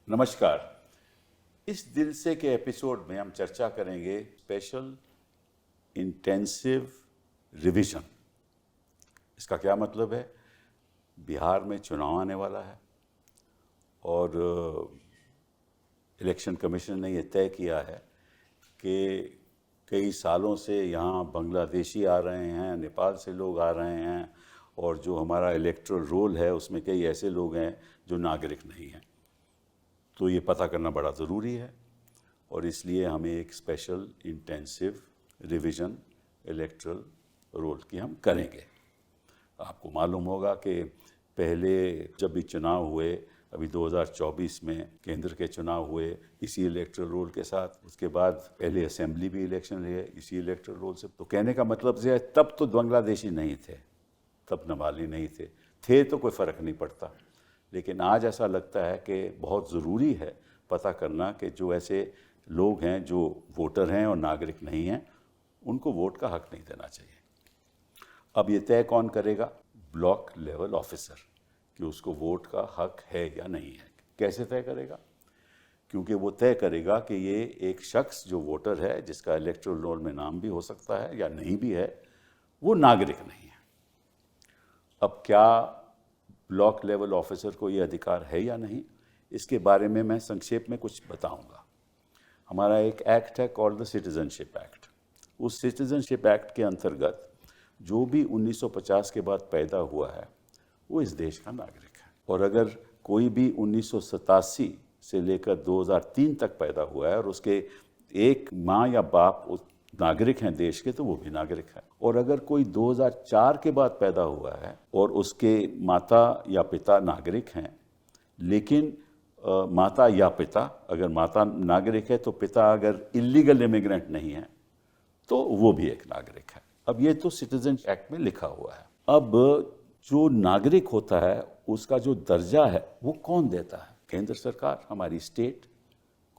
नमस्कार। इस दिल से के एपिसोड में हम चर्चा करेंगे स्पेशल इंटेंसिव रिवीजन। इसका क्या मतलब है? बिहार में चुनाव आने वाला है और इलेक्शन कमीशन ने ये तय किया है कि कई सालों से यहाँ बांग्लादेशी आ रहे हैं, नेपाल से लोग आ रहे हैं और जो हमारा इलेक्टोरल रोल है उसमें कई ऐसे लोग हैं जो नागरिक नहीं हैं। तो ये पता करना बड़ा ज़रूरी है और इसलिए हमें एक special intensive revision electoral roll की हम करेंगे। आपको मालूम होगा कि पहले जब भी चुनाव हुए, अभी 2024 में केंद्र के चुनाव हुए इसी इलेक्टोरल रोल के साथ, उसके बाद पहले असेंबली भी इलेक्शन रहे इसी इलेक्टोरल रोल से। तो कहने का मतलब ये है, तब तो बांग्लादेशी नहीं थे, तब नवाली नहीं थे तो कोई फ़र्क नहीं पड़ता। लेकिन आज ऐसा लगता है कि बहुत ज़रूरी है पता करना कि जो ऐसे लोग हैं जो वोटर हैं और नागरिक नहीं हैं, उनको वोट का हक नहीं देना चाहिए। अब ये तय कौन करेगा? ब्लॉक लेवल ऑफिसर, कि उसको वोट का हक है या नहीं है। कैसे तय करेगा? क्योंकि वो तय करेगा कि ये एक शख्स जो वोटर है, जिसका इलेक्टोरल रोल में नाम भी हो सकता है या नहीं भी है, वो नागरिक नहीं है। अब क्या ब्लॉक लेवल ऑफिसर को ये अधिकार है या नहीं, इसके बारे में मैं संक्षेप में कुछ बताऊंगा। हमारा एक एक्ट है कॉल्ड द सिटीजनशिप एक्ट। उस सिटीजनशिप एक्ट के अंतर्गत जो भी 1950 के बाद पैदा हुआ है वो इस देश का नागरिक है। और अगर कोई भी 1987 से लेकर 2003 तक पैदा हुआ है और उसके एक माँ या बाप उस नागरिक हैं देश के, तो वो भी नागरिक है। और अगर कोई 2004 के बाद पैदा हुआ है और उसके माता या पिता नागरिक हैं, लेकिन माता या पिता, अगर माता नागरिक है तो पिता अगर इलीगल इमिग्रेंट नहीं है तो वो भी एक नागरिक है। अब ये तो सिटीजन एक्ट में लिखा हुआ है। अब जो नागरिक होता है उसका जो दर्जा है वो कौन देता है? केंद्र सरकार, हमारी स्टेट,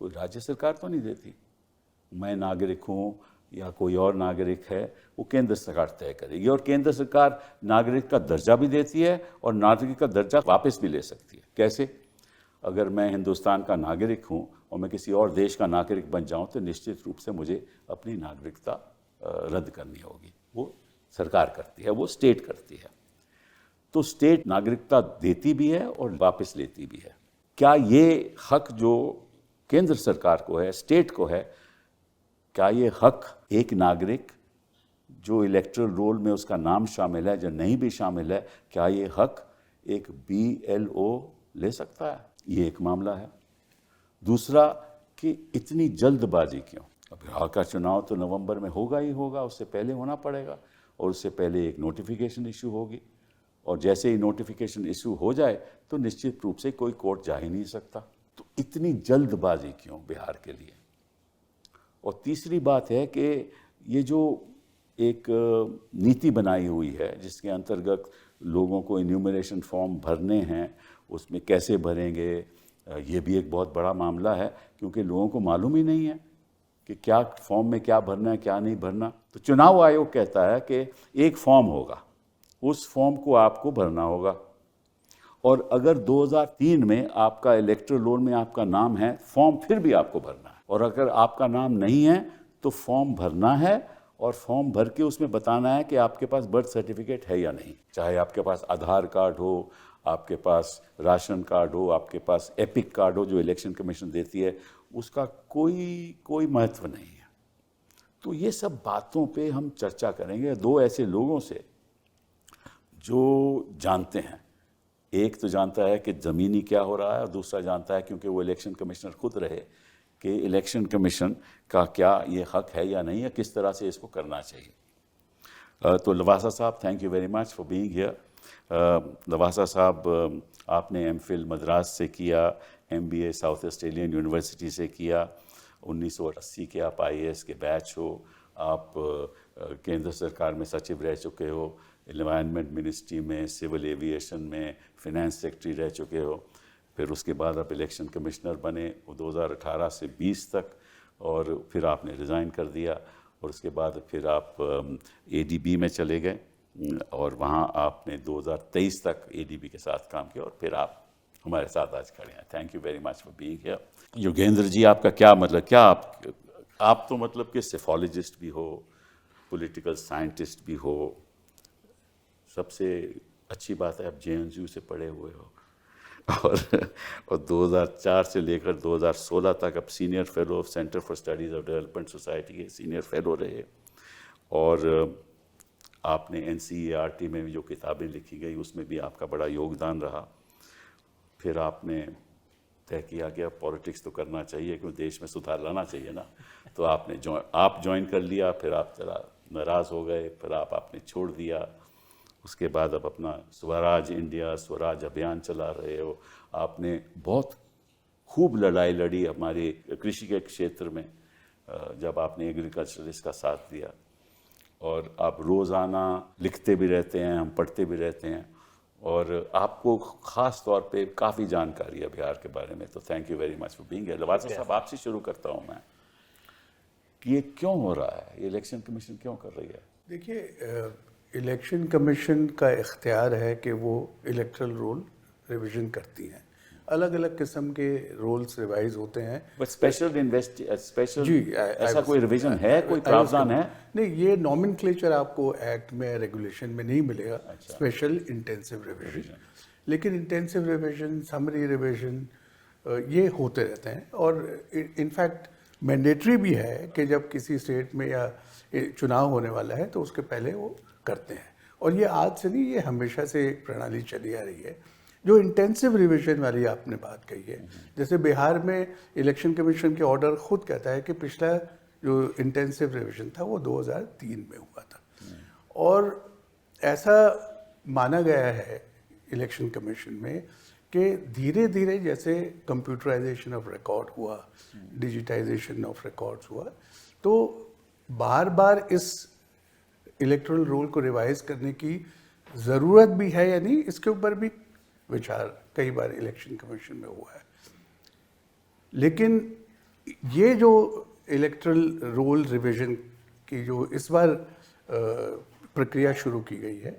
कोई राज्य सरकार तो नहीं देती। मैं नागरिक हूँ या कोई और नागरिक है, वो केंद्र सरकार तय करेगी। और केंद्र सरकार नागरिक का दर्जा भी देती है और नागरिक का दर्जा वापस भी ले सकती है। कैसे? अगर मैं हिंदुस्तान का नागरिक हूँ और मैं किसी और देश का नागरिक बन जाऊँ तो निश्चित रूप से मुझे अपनी नागरिकता रद्द करनी होगी। वो सरकार करती है, वो स्टेट करती है। तो स्टेट नागरिकता देती भी है और वापस लेती भी है। क्या ये हक जो केंद्र सरकार को है, स्टेट को है, क्या ये हक एक नागरिक जो इलेक्टोरल रोल में उसका नाम शामिल है, जो नहीं भी शामिल है, क्या ये हक एक BLO ले सकता है? ये एक मामला है। दूसरा कि इतनी जल्दबाजी क्यों? अब बिहार का चुनाव तो नवंबर में होगा ही होगा, उससे पहले होना पड़ेगा और उससे पहले एक नोटिफिकेशन इशू होगी। और जैसे ही नोटिफिकेशन इशू हो जाए तो निश्चित रूप से कोई कोर्ट जा ही नहीं सकता। तो इतनी जल्दबाजी क्यों बिहार के लिए? और तीसरी बात है कि ये जो एक नीति बनाई हुई है जिसके अंतर्गत लोगों को इन्यूमरेशन फॉर्म भरने हैं, उसमें कैसे भरेंगे, ये भी एक बहुत बड़ा मामला है, क्योंकि लोगों को मालूम ही नहीं है कि क्या फॉर्म में क्या भरना है, क्या नहीं भरना। तो चुनाव आयोग कहता है कि एक फॉर्म होगा, उस फॉर्म को आपको भरना होगा। और अगर 2003 में आपका इलेक्टोरल रोल में आपका नाम है, फॉर्म फिर भी आपको भरना है। और अगर आपका नाम नहीं है तो फॉर्म भरना है और फॉर्म भर के उसमें बताना है कि आपके पास बर्थ सर्टिफिकेट है या नहीं। चाहे आपके पास आधार कार्ड हो, आपके पास राशन कार्ड हो, आपके पास एपिक कार्ड हो जो इलेक्शन कमीशन देती है, उसका कोई महत्व नहीं है। तो ये सब बातों पे हम चर्चा करेंगे दो ऐसे लोगों से जो जानते हैं। एक तो जानता है कि ज़मीनी क्या हो रहा है और दूसरा जानता है, क्योंकि वो इलेक्शन कमिश्नर खुद रहे, कि इलेक्शन कमीशन का क्या ये हक है या नहीं है, किस तरह से इसको करना चाहिए। तो लवासा साहब, thank you very much for being here. Lavasa साहब, आपने MPhil मद्रास से किया, MBA साउथ ऑस्ट्रेलियन यूनिवर्सिटी से किया, 1980 के आप IAS के बैच हो, आप केंद्र सरकार में सचिव रह चुके हो, एनवायरनमेंट मिनिस्ट्री में, सिविल एविएशन में फाइनेंस सेक्रेटरी रह चुके हो। फिर उसके बाद आप इलेक्शन कमिश्नर बने 2018 से 20 तक, और फिर आपने रिज़ाइन कर दिया और उसके बाद फिर आप ADB में चले गए और वहाँ आपने 2023 तक ADB के साथ काम किया और फिर आप हमारे साथ आज खड़े हैं। Thank you very much for being here. Yogendra ji, आपका क्या मतलब, क्या आप तो मतलब कि सेफोलॉजिस्ट भी हो, पॉलिटिकल साइंटिस्ट भी हो, सबसे अच्छी बात है आप JNU से पढ़े हुए हो, और 2004 से लेकर 2016 तक आप senior fellow of centre for studies of development society के सीनियर फेलो रहे, और आपने NCERT में जो किताबें लिखी गई उसमें भी आपका बड़ा योगदान रहा। फिर आपने तय किया कि अब पॉलिटिक्स तो करना चाहिए क्योंकि देश में सुधार लाना चाहिए ना, तो आपने ज्वाइन कर लिया। फिर आप जरा नाराज़ हो गए, फिर आपने छोड़ दिया। उसके बाद अब अपना स्वराज इंडिया, स्वराज अभियान चला रहे हो। आपने बहुत खूब लड़ाई लड़ी हमारे कृषि के क्षेत्र में, जब आपने एग्रीकल्चरलिस्ट का साथ दिया, और आप रोज़ाना लिखते भी रहते हैं, हम पढ़ते भी रहते हैं, और आपको ख़ास तौर पे काफ़ी जानकारी है बिहार के बारे में। तो thank you very much for being here. Lavasa साहब, आपसे शुरू करता हूँ मैं कि ये क्यों हो रहा है, ये इलेक्शन कमीशन क्यों कर रही है? देखिए, इलेक्शन कमीशन का इख्तियार है कि वो इलेक्टरल रोल रिवीजन करती हैं। अलग अलग किस्म के रोल्स रिवाइज होते हैं। बट स्पेशल जी, ऐसा कोई रिवीजन है, कोई प्रावधान है? नहीं, ये नॉमेनक्लेचर आपको एक्ट में, रेगुलेशन में नहीं मिलेगा। स्पेशल इंटेंसिव रिवीजन, लेकिन इंटेंसिव रिवीजन, समरी रिवीजन ये होते रहते हैं, और इनफैक्ट मैंडेटरी भी है कि जब किसी स्टेट में या चुनाव होने वाला है तो उसके पहले वो करते हैं। और ये आज से नहीं, ये हमेशा से एक प्रणाली चली आ रही है। जो इंटेंसिव रिवीजन वाली आपने बात कही है, जैसे बिहार में इलेक्शन कमीशन के ऑर्डर खुद कहता है कि पिछला जो इंटेंसिव रिवीजन था वो 2003 में हुआ था, और ऐसा माना गया है इलेक्शन कमीशन में कि धीरे धीरे जैसे कंप्यूटराइजेशन ऑफ रिकॉर्ड हुआ, डिजिटाइजेशन ऑफ रिकॉर्ड्स हुआ, तो बार बार इस इलेक्टोरल रोल को रिवाइज करने की ज़रूरत भी है या नहीं, इसके ऊपर भी विचार कई बार इलेक्शन कमीशन में हुआ है। लेकिन ये जो इलेक्टोरल रोल रिवीजन की जो इस बार प्रक्रिया शुरू की गई है,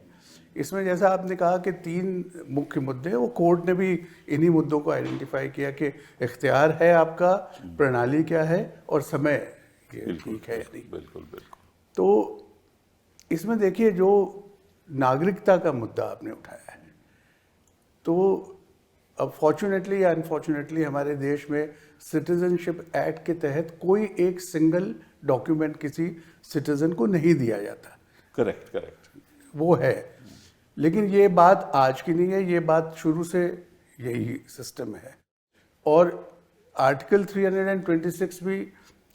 इसमें जैसा आपने कहा कि 3 मुख्य मुद्दे, वो कोर्ट ने भी इन्हीं मुद्दों को आइडेंटिफाई किया कि इख्तियार है आपका, प्रणाली क्या है, और समय ठीक है या नहीं। बिल्कुल बिल्कुल। तो इसमें देखिए, जो नागरिकता का मुद्दा आपने उठाया है, तो अब फॉर्चुनेटली या अनफॉर्चुनेटली हमारे देश में सिटीजनशिप एक्ट के तहत कोई एक सिंगल डॉक्यूमेंट किसी सिटीजन को नहीं दिया जाता। करेक्ट वो है, लेकिन ये बात आज की नहीं है, ये बात शुरू से यही सिस्टम है। और आर्टिकल 326 भी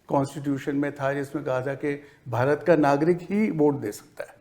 कॉन्स्टिट्यूशन में था, जिसमें कहा था कि भारत का नागरिक ही वोट दे सकता है,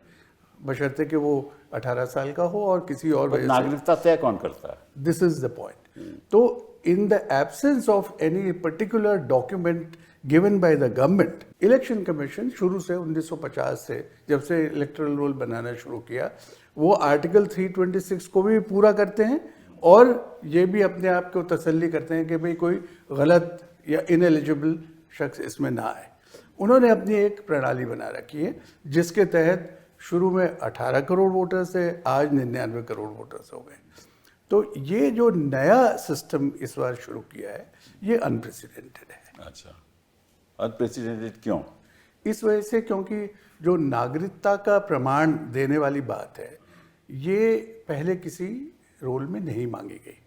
बशर्ते कि वो 18 साल का हो और किसी और वजह से। नागरिकता तय कौन करता है? This is the point. तो in the absence of any particular document given by the government, election commission शुरू से 1950 से जब से इलेक्टोरल रोल बनाना शुरू किया, वो आर्टिकल 326 को भी पूरा करते हैं, और ये भी अपने आप को तसल्ली करते हैं कि भाई कोई गलत या इनएलिजिबल शख्स इसमें ना आए। उन्होंने अपनी एक प्रणाली बना रखी है, जिसके तहत शुरू में 18 करोड़ वोटर्स थे, आज 99 करोड़ वोटर्स हो गए। तो ये जो नया सिस्टम इस बार शुरू किया है, ये अनप्रेसिडेंटेड है। अच्छा, अनप्रेसिडेंटेड क्यों? इस वजह से क्योंकि जो नागरिकता का प्रमाण देने वाली बात है, ये पहले किसी रोल में नहीं मांगी गई।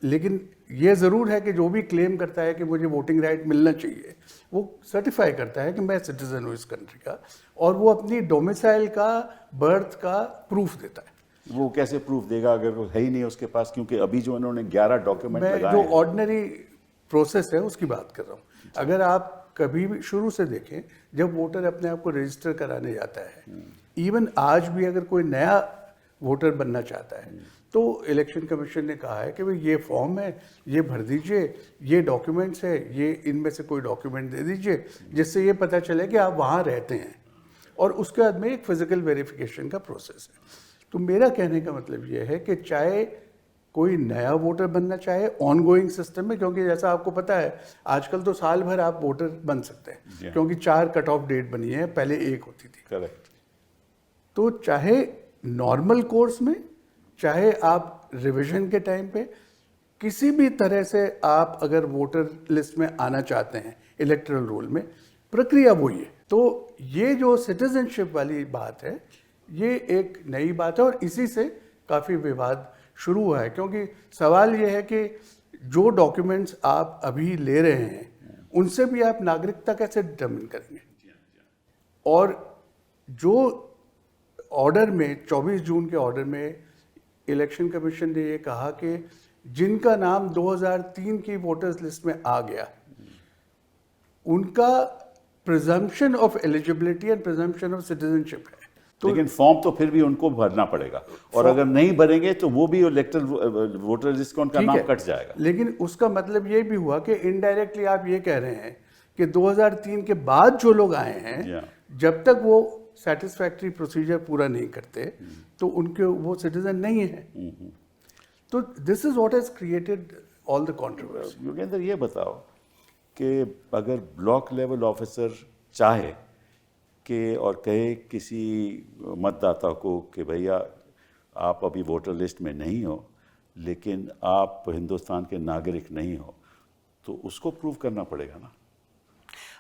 लेकिन ये ज़रूर है कि जो भी क्लेम करता है कि मुझे वोटिंग राइट मिलना चाहिए, वो सर्टिफाई करता है कि मैं सिटीजन हूँ इस कंट्री का, और वो अपनी डोमिसाइल का, बर्थ का प्रूफ देता है। वो कैसे प्रूफ देगा अगर वो है ही नहीं उसके पास? क्योंकि अभी जो उन्होंने 11 डॉक्यूमेंट लगाए हैं, जो ऑर्डिनरी प्रोसेस है उसकी बात कर रहा हूँ। अगर आप कभी भी शुरू से देखें, जब वोटर अपने आप को रजिस्टर कराने जाता है, इवन आज भी अगर कोई नया वोटर बनना चाहता है, तो इलेक्शन कमीशन ने कहा है कि भाई ये फॉर्म है, ये भर दीजिए, ये डॉक्यूमेंट्स है, ये इनमें से कोई डॉक्यूमेंट दे दीजिए जिससे ये पता चले कि आप वहाँ रहते हैं, और उसके बाद में एक फिजिकल वेरिफिकेशन का प्रोसेस है। तो मेरा कहने का मतलब ये है कि चाहे कोई नया वोटर बनना चाहे ऑनगोइंग सिस्टम में, क्योंकि जैसा आपको पता है आजकल तो साल भर आप वोटर बन सकते हैं, क्योंकि 4 कट ऑफ डेट बनी है, पहले 1 होती थी। करेक्ट। तो चाहे नॉर्मल कोर्स में, चाहे आप रिवीजन के टाइम पे, किसी भी तरह से आप अगर वोटर लिस्ट में आना चाहते हैं इलेक्टोरल रोल में, प्रक्रिया वही है। तो ये जो सिटीजनशिप वाली बात है, ये एक नई बात है और इसी से काफ़ी विवाद शुरू हुआ है, क्योंकि सवाल ये है कि जो डॉक्यूमेंट्स आप अभी ले रहे हैं उनसे भी आप नागरिकता कैसे डिटर्मिन करेंगे। और जो ऑर्डर में 24 जून के ऑर्डर में इलेक्शन कमीशन ने ये कहा कि जिनका नाम 2003 की वोटर्स लिस्ट में आ गया उनका presumption of eligibility and presumption of citizenship है। तो लेकिन फॉर्म तो फिर भी उनको भरना पड़ेगा, और अगर नहीं भरेंगे तो वो भी इलेक्टोरल वोटर लिस्ट का उनका नाम कट जाएगा। लेकिन उसका मतलब ये भी हुआ कि इनडायरेक्टली आप ये कह रहे हैं कि 2003 के बाद जो लोग आए हैं, जब तक वो सेटिस्फैक्ट्री प्रोसीजर पूरा नहीं करते तो उनके वो सिटीजन नहीं है। तो this is what has created all the controversy. Yogendra, ये बताओ कि अगर ब्लॉक लेवल ऑफिसर चाहे कि और कहे किसी मतदाता को कि भैया आप अभी वोटर लिस्ट में नहीं हो लेकिन आप हिंदुस्तान के नागरिक नहीं हो, तो उसको प्रूव करना पड़ेगा ना।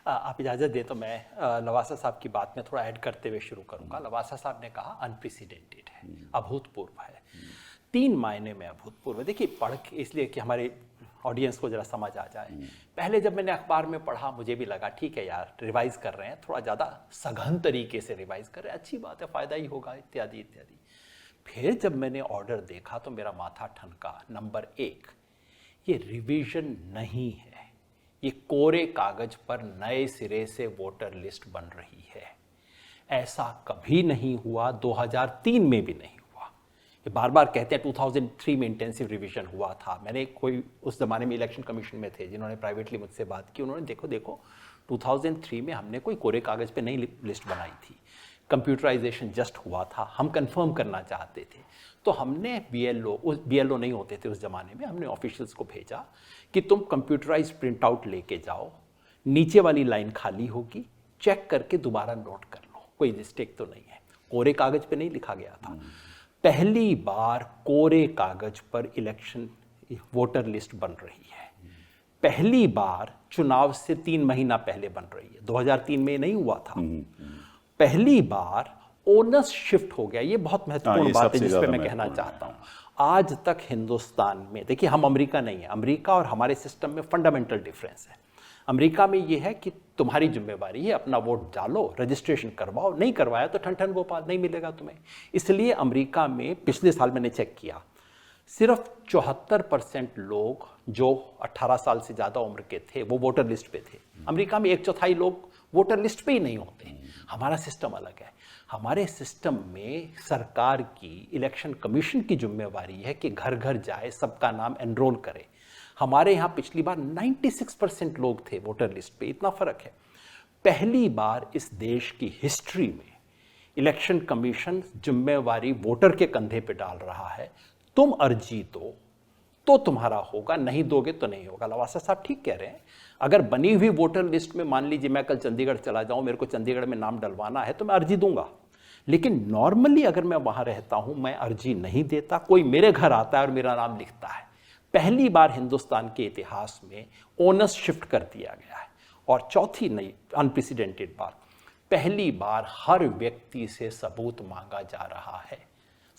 आप इजाज़त दें तो मैं लवासा साहब की बात में थोड़ा ऐड करते हुए शुरू करूंगा। लवासा साहब ने कहा अनप्रेसिडेंटेड है, अभूतपूर्व है। 3 मायने में अभूतपूर्व है। देखिए, पढ़ के इसलिए कि हमारे ऑडियंस को जरा समझ आ जाए। पहले जब मैंने अखबार में पढ़ा मुझे भी लगा ठीक है यार, रिवाइज कर रहे हैं, थोड़ा ज़्यादा सघन तरीके से रिवाइज कर रहे हैं, अच्छी बात है, फ़ायदा ही होगा, इत्यादि इत्यादि। फिर जब मैंने ऑर्डर देखा तो मेरा माथा ठनका। नंबर 1, ये रिवीजन नहीं है, ये कोरे कागज पर नए सिरे से वोटर लिस्ट बन रही है। ऐसा कभी नहीं हुआ, 2003 में भी नहीं हुआ। ये बार बार कहते हैं 2003 में इंटेंसिव रिवीजन हुआ था। मैंने कोई उस ज़माने में इलेक्शन कमीशन में थे जिन्होंने प्राइवेटली मुझसे बात की, उन्होंने देखो 2003 में हमने कोई कोरे कागज़ पे नई लिस्ट बनाई थी, कंप्यूटराइजेशन जस्ट हुआ था, हम कंफर्म करना चाहते थे। तो हमने BLO नहीं होते थे उस ज़माने में, हमने ऑफिशियल्स को भेजा कि तुम कंप्यूटराइज प्रिंट आउट लेके जाओ, नीचे वाली लाइन खाली होगी, चेक करके दोबारा नोट कर लो, कोई मिस्टेक तो नहीं है। कोरे कागज़ पे नहीं लिखा गया था। पहली बार कोरे कागज़ पर इलेक्शन वोटर लिस्ट बन रही है। पहली बार चुनाव से 3 महीना पहले बन रही है। 2003 में नहीं हुआ था। पहली बार ओनस शिफ्ट हो गया। ये बहुत महत्वपूर्ण बात है जिस पे मैं कहना चाहता हूँ। आज तक हिंदुस्तान में, देखिए हम अमेरिका नहीं है, अमेरिका और हमारे सिस्टम में फंडामेंटल डिफरेंस है। अमेरिका में ये है कि तुम्हारी जिम्मेवारी है, अपना वोट डालो, रजिस्ट्रेशन करवाओ, नहीं करवाया तो ठन ठन गोपाल, नहीं मिलेगा तुम्हें। इसलिए अमेरिका में पिछले साल मैंने चेक किया, सिर्फ 74% लोग जो 18 साल से ज़्यादा उम्र के थे वो वोटर लिस्ट पे थे। अमेरिका में 1/4 लोग वोटर लिस्ट पे ही नहीं होते। हमारा सिस्टम अलग है। हमारे सिस्टम में सरकार की, इलेक्शन कमीशन की जिम्मेवारी है कि घर घर जाए, सबका नाम एनरोल करे। हमारे यहाँ पिछली बार 96% लोग थे वोटर लिस्ट पे, इतना फर्क है। पहली बार इस देश की हिस्ट्री में इलेक्शन कमीशन जिम्मेवारी वोटर के कंधे पे डाल रहा है। तुम अर्जी दो तो तुम्हारा होगा, नहीं दोगे तो नहीं होगा। लवासा साहब ठीक कह रहे हैं। अगर बनी हुई वोटर लिस्ट में मान लीजिए मैं कल चंडीगढ़ चला जाऊं, मेरे को चंडीगढ़ में नाम डलवाना है तो मैं अर्जी दूंगा। लेकिन नॉर्मली अगर मैं वहां रहता हूं, मैं अर्जी नहीं देता, कोई मेरे घर आता है और मेरा नाम लिखता है। पहली बार हिंदुस्तान के इतिहास में ओनस शिफ्ट कर दिया गया है। और चौथी नई अनप्रेसिडेंटेड बात, पहली बार हर व्यक्ति से सबूत मांगा जा रहा है।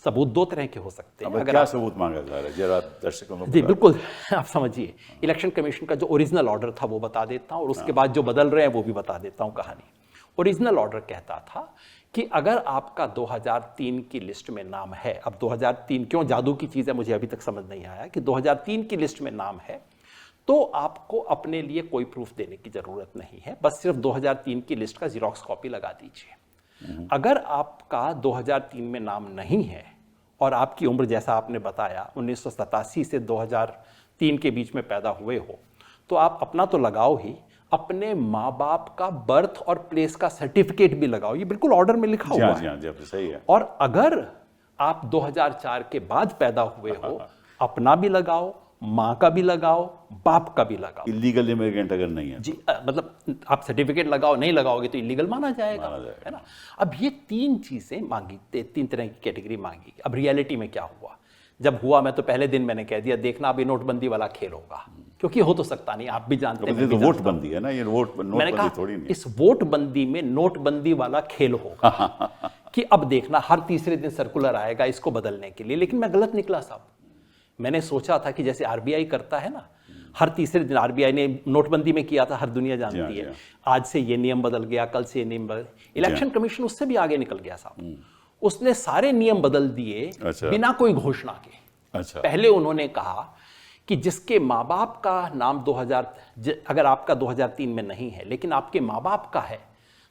सबूत 2 तरह के हो सकते हैं। अगर क्या सबूत मांगा जा रहा है जरा दर्शकों को जी बिल्कुल, आप समझिए। इलेक्शन कमीशन का जो ओरिजिनल ऑर्डर था वो बता देता हूँ और उसके बाद जो बदल रहे हैं वो भी बता देता हूँ कहानी। ओरिजिनल ऑर्डर कहता था कि अगर आपका 2003 की लिस्ट में नाम है, अब 2003 क्यों जादू की चीज़ है मुझे अभी तक समझ नहीं आया, कि 2003 की लिस्ट में नाम है तो आपको अपने लिए कोई प्रूफ देने की ज़रूरत नहीं है, बस सिर्फ 2003 की लिस्ट का जीरोक्स कॉपी लगा दीजिए। अगर आपका 2003 में नाम नहीं है और आपकी उम्र जैसा आपने बताया 1987 से 2003 के बीच में पैदा हुए हो, तो आप अपना तो लगाओ ही, अपने माँ बाप का बर्थ और प्लेस का सर्टिफिकेट भी लगाओ। ये बिल्कुल ऑर्डर में लिखा हुआ है। जी, सही है। और अगर आप 2004 के बाद पैदा हुए हो, अपना भी लगाओ, माँ का भी लगाओ, बाप का भी लगाओ। इलीगल इमिग्रेंट अगर नहीं है जी, मतलब आप सर्टिफिकेट लगाओ, नहीं लगाओगे तो इलीगल माना जाएगा, है ना। अब ये 3 चीजें मांगी, 3 तरह की कैटेगरी मांगी। अब रियलिटी में क्या हुआ, जब हुआ मैं तो पहले दिन मैंने कह दिया देखना अभी नोटबंदी वाला खेल होगा, क्योंकि हो तो सकता नहीं, आप भी जानते हैं, ये तो वोट बंदी है ना, ये मैंने नोटबंदी कहा थोड़ी नहीं। इस वोट बंदी में नोटबंदी वाला खेल होगा कि अब देखना हर तीसरे दिन सर्कुलर आएगा इसको बदलने के लिए। लेकिन मैं गलत निकला साहब। मैंने सोचा था कि जैसे आरबीआई करता है ना, हर तीसरे दिन आरबीआई ने नोटबंदी में किया था, हर दुनिया जानती है, आज से ये नियम बदल गया, कल से ये नियम बदल। इलेक्शन कमीशन उससे भी आगे निकल गया साहब, उसने सारे नियम बदल दिए बिना कोई घोषणा के। अच्छा। पहले उन्होंने कहा कि जिसके माँ बाप का नाम 2000, अगर आपका 2003 में नहीं है लेकिन आपके माँ बाप का है,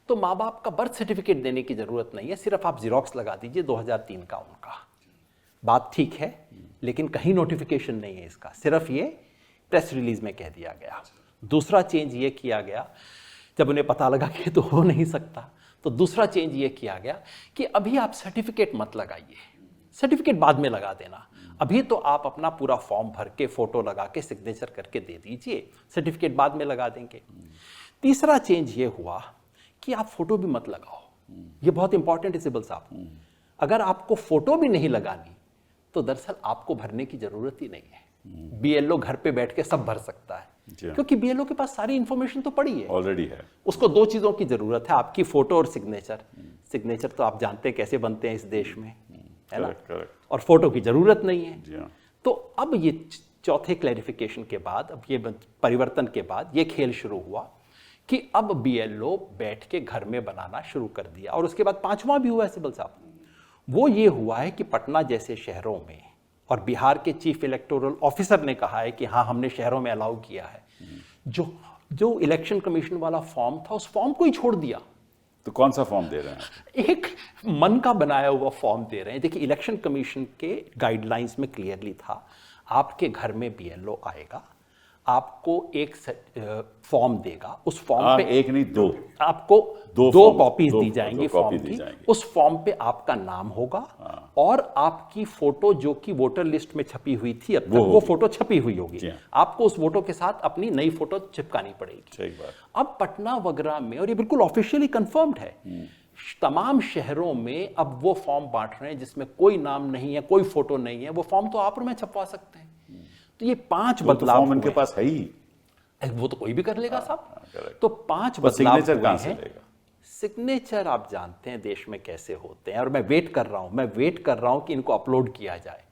तो माँ बाप का बर्थ सर्टिफिकेट देने की जरूरत नहीं है, सिर्फ आप जीरोक्स लगा दीजिए 2003 का उनका। बात ठीक है, लेकिन कहीं नोटिफिकेशन नहीं है इसका, सिर्फ ये प्रेस रिलीज में कह दिया गया। दूसरा चेंज ये किया गया, जब उन्हें पता लगा कि तो हो नहीं सकता, तो दूसरा चेंज ये किया गया कि अभी आप सर्टिफिकेट मत लगाइए, सर्टिफिकेट बाद में लगा देना, अभी तो आप अपना पूरा फॉर्म भर के फोटो लगा के सिग्नेचर करके दे दीजिए, सर्टिफिकेट बाद में लगा देंगे। तीसरा चेंज ये हुआ कि आप फोटो भी मत लगाओ, ये बहुत इंपॉर्टेंट है सिब्बल साहब। अगर आपको फोटो भी नहीं लगानी तो दरअसल आपको भरने की जरूरत ही नहीं है, बीएलओ घर पे बैठ के सब भर सकता है, क्योंकि बीएलओ के पास सारी इंफॉर्मेशन तो पड़ी है, ऑलरेडी है। उसको दो चीजों की जरूरत है, आपकी फोटो और सिग्नेचर। सिग्नेचर तो आप जानते हैं कैसे बनते हैं इस देश में, है ना, और फोटो की जरूरत नहीं है। तो अब ये चौथे क्लैरिफिकेशन के बाद, अब ये परिवर्तन के बाद ये खेल शुरू हुआ कि अब बीएलओ बैठ के घर में बनाना शुरू कर दिया। और उसके बाद पांचवा भी हुआ है सिब्बल साहब, वो ये हुआ है कि पटना जैसे शहरों में, और बिहार के चीफ इलेक्टोरल ऑफिसर ने कहा है कि हाँ हमने शहरों में अलाउ किया है, जो इलेक्शन कमीशन वाला फॉर्म था उस फॉर्म को ही छोड़ दिया। तो कौन सा फॉर्म दे रहे हैं? एक मन का बनाया हुआ फॉर्म दे रहे हैं। देखिए, इलेक्शन कमीशन के गाइडलाइंस में क्लियरली था, आपके घर में बीएलओ आएगा, आपको एक फॉर्म देगा, उस फॉर्म पे एक नहीं दो, आपको दो कॉपीज दी जाएंगी फॉर्म की। जाएंगी। उस फॉर्म पे आपका नाम होगा और आपकी फोटो जो कि वोटर लिस्ट में छपी हुई थी अब तक, वो फोटो छपी हुई होगी, आपको उस फोटो के साथ अपनी नई फोटो चिपकानी पड़ेगी। अब पटना वगैरह में, और ये बिल्कुल ऑफिशियली कंफर्म्ड है, तमाम शहरों में अब वो फॉर्म बांट रहे हैं जिसमें कोई नाम नहीं है, कोई फोटो नहीं है, वो फॉर्म तो आप और मैं छपवा सकते हैं। तो ये 5 बदलाव फॉर्म इनके पास है ही, वो तो कोई भी कर लेगा साहब। तो 5 बदलाव हुए हैं। सिग्नेचर आप जानते हैं देश में कैसे होते हैं, और मैं वेट कर रहा हूं कि इनको अपलोड किया जाए।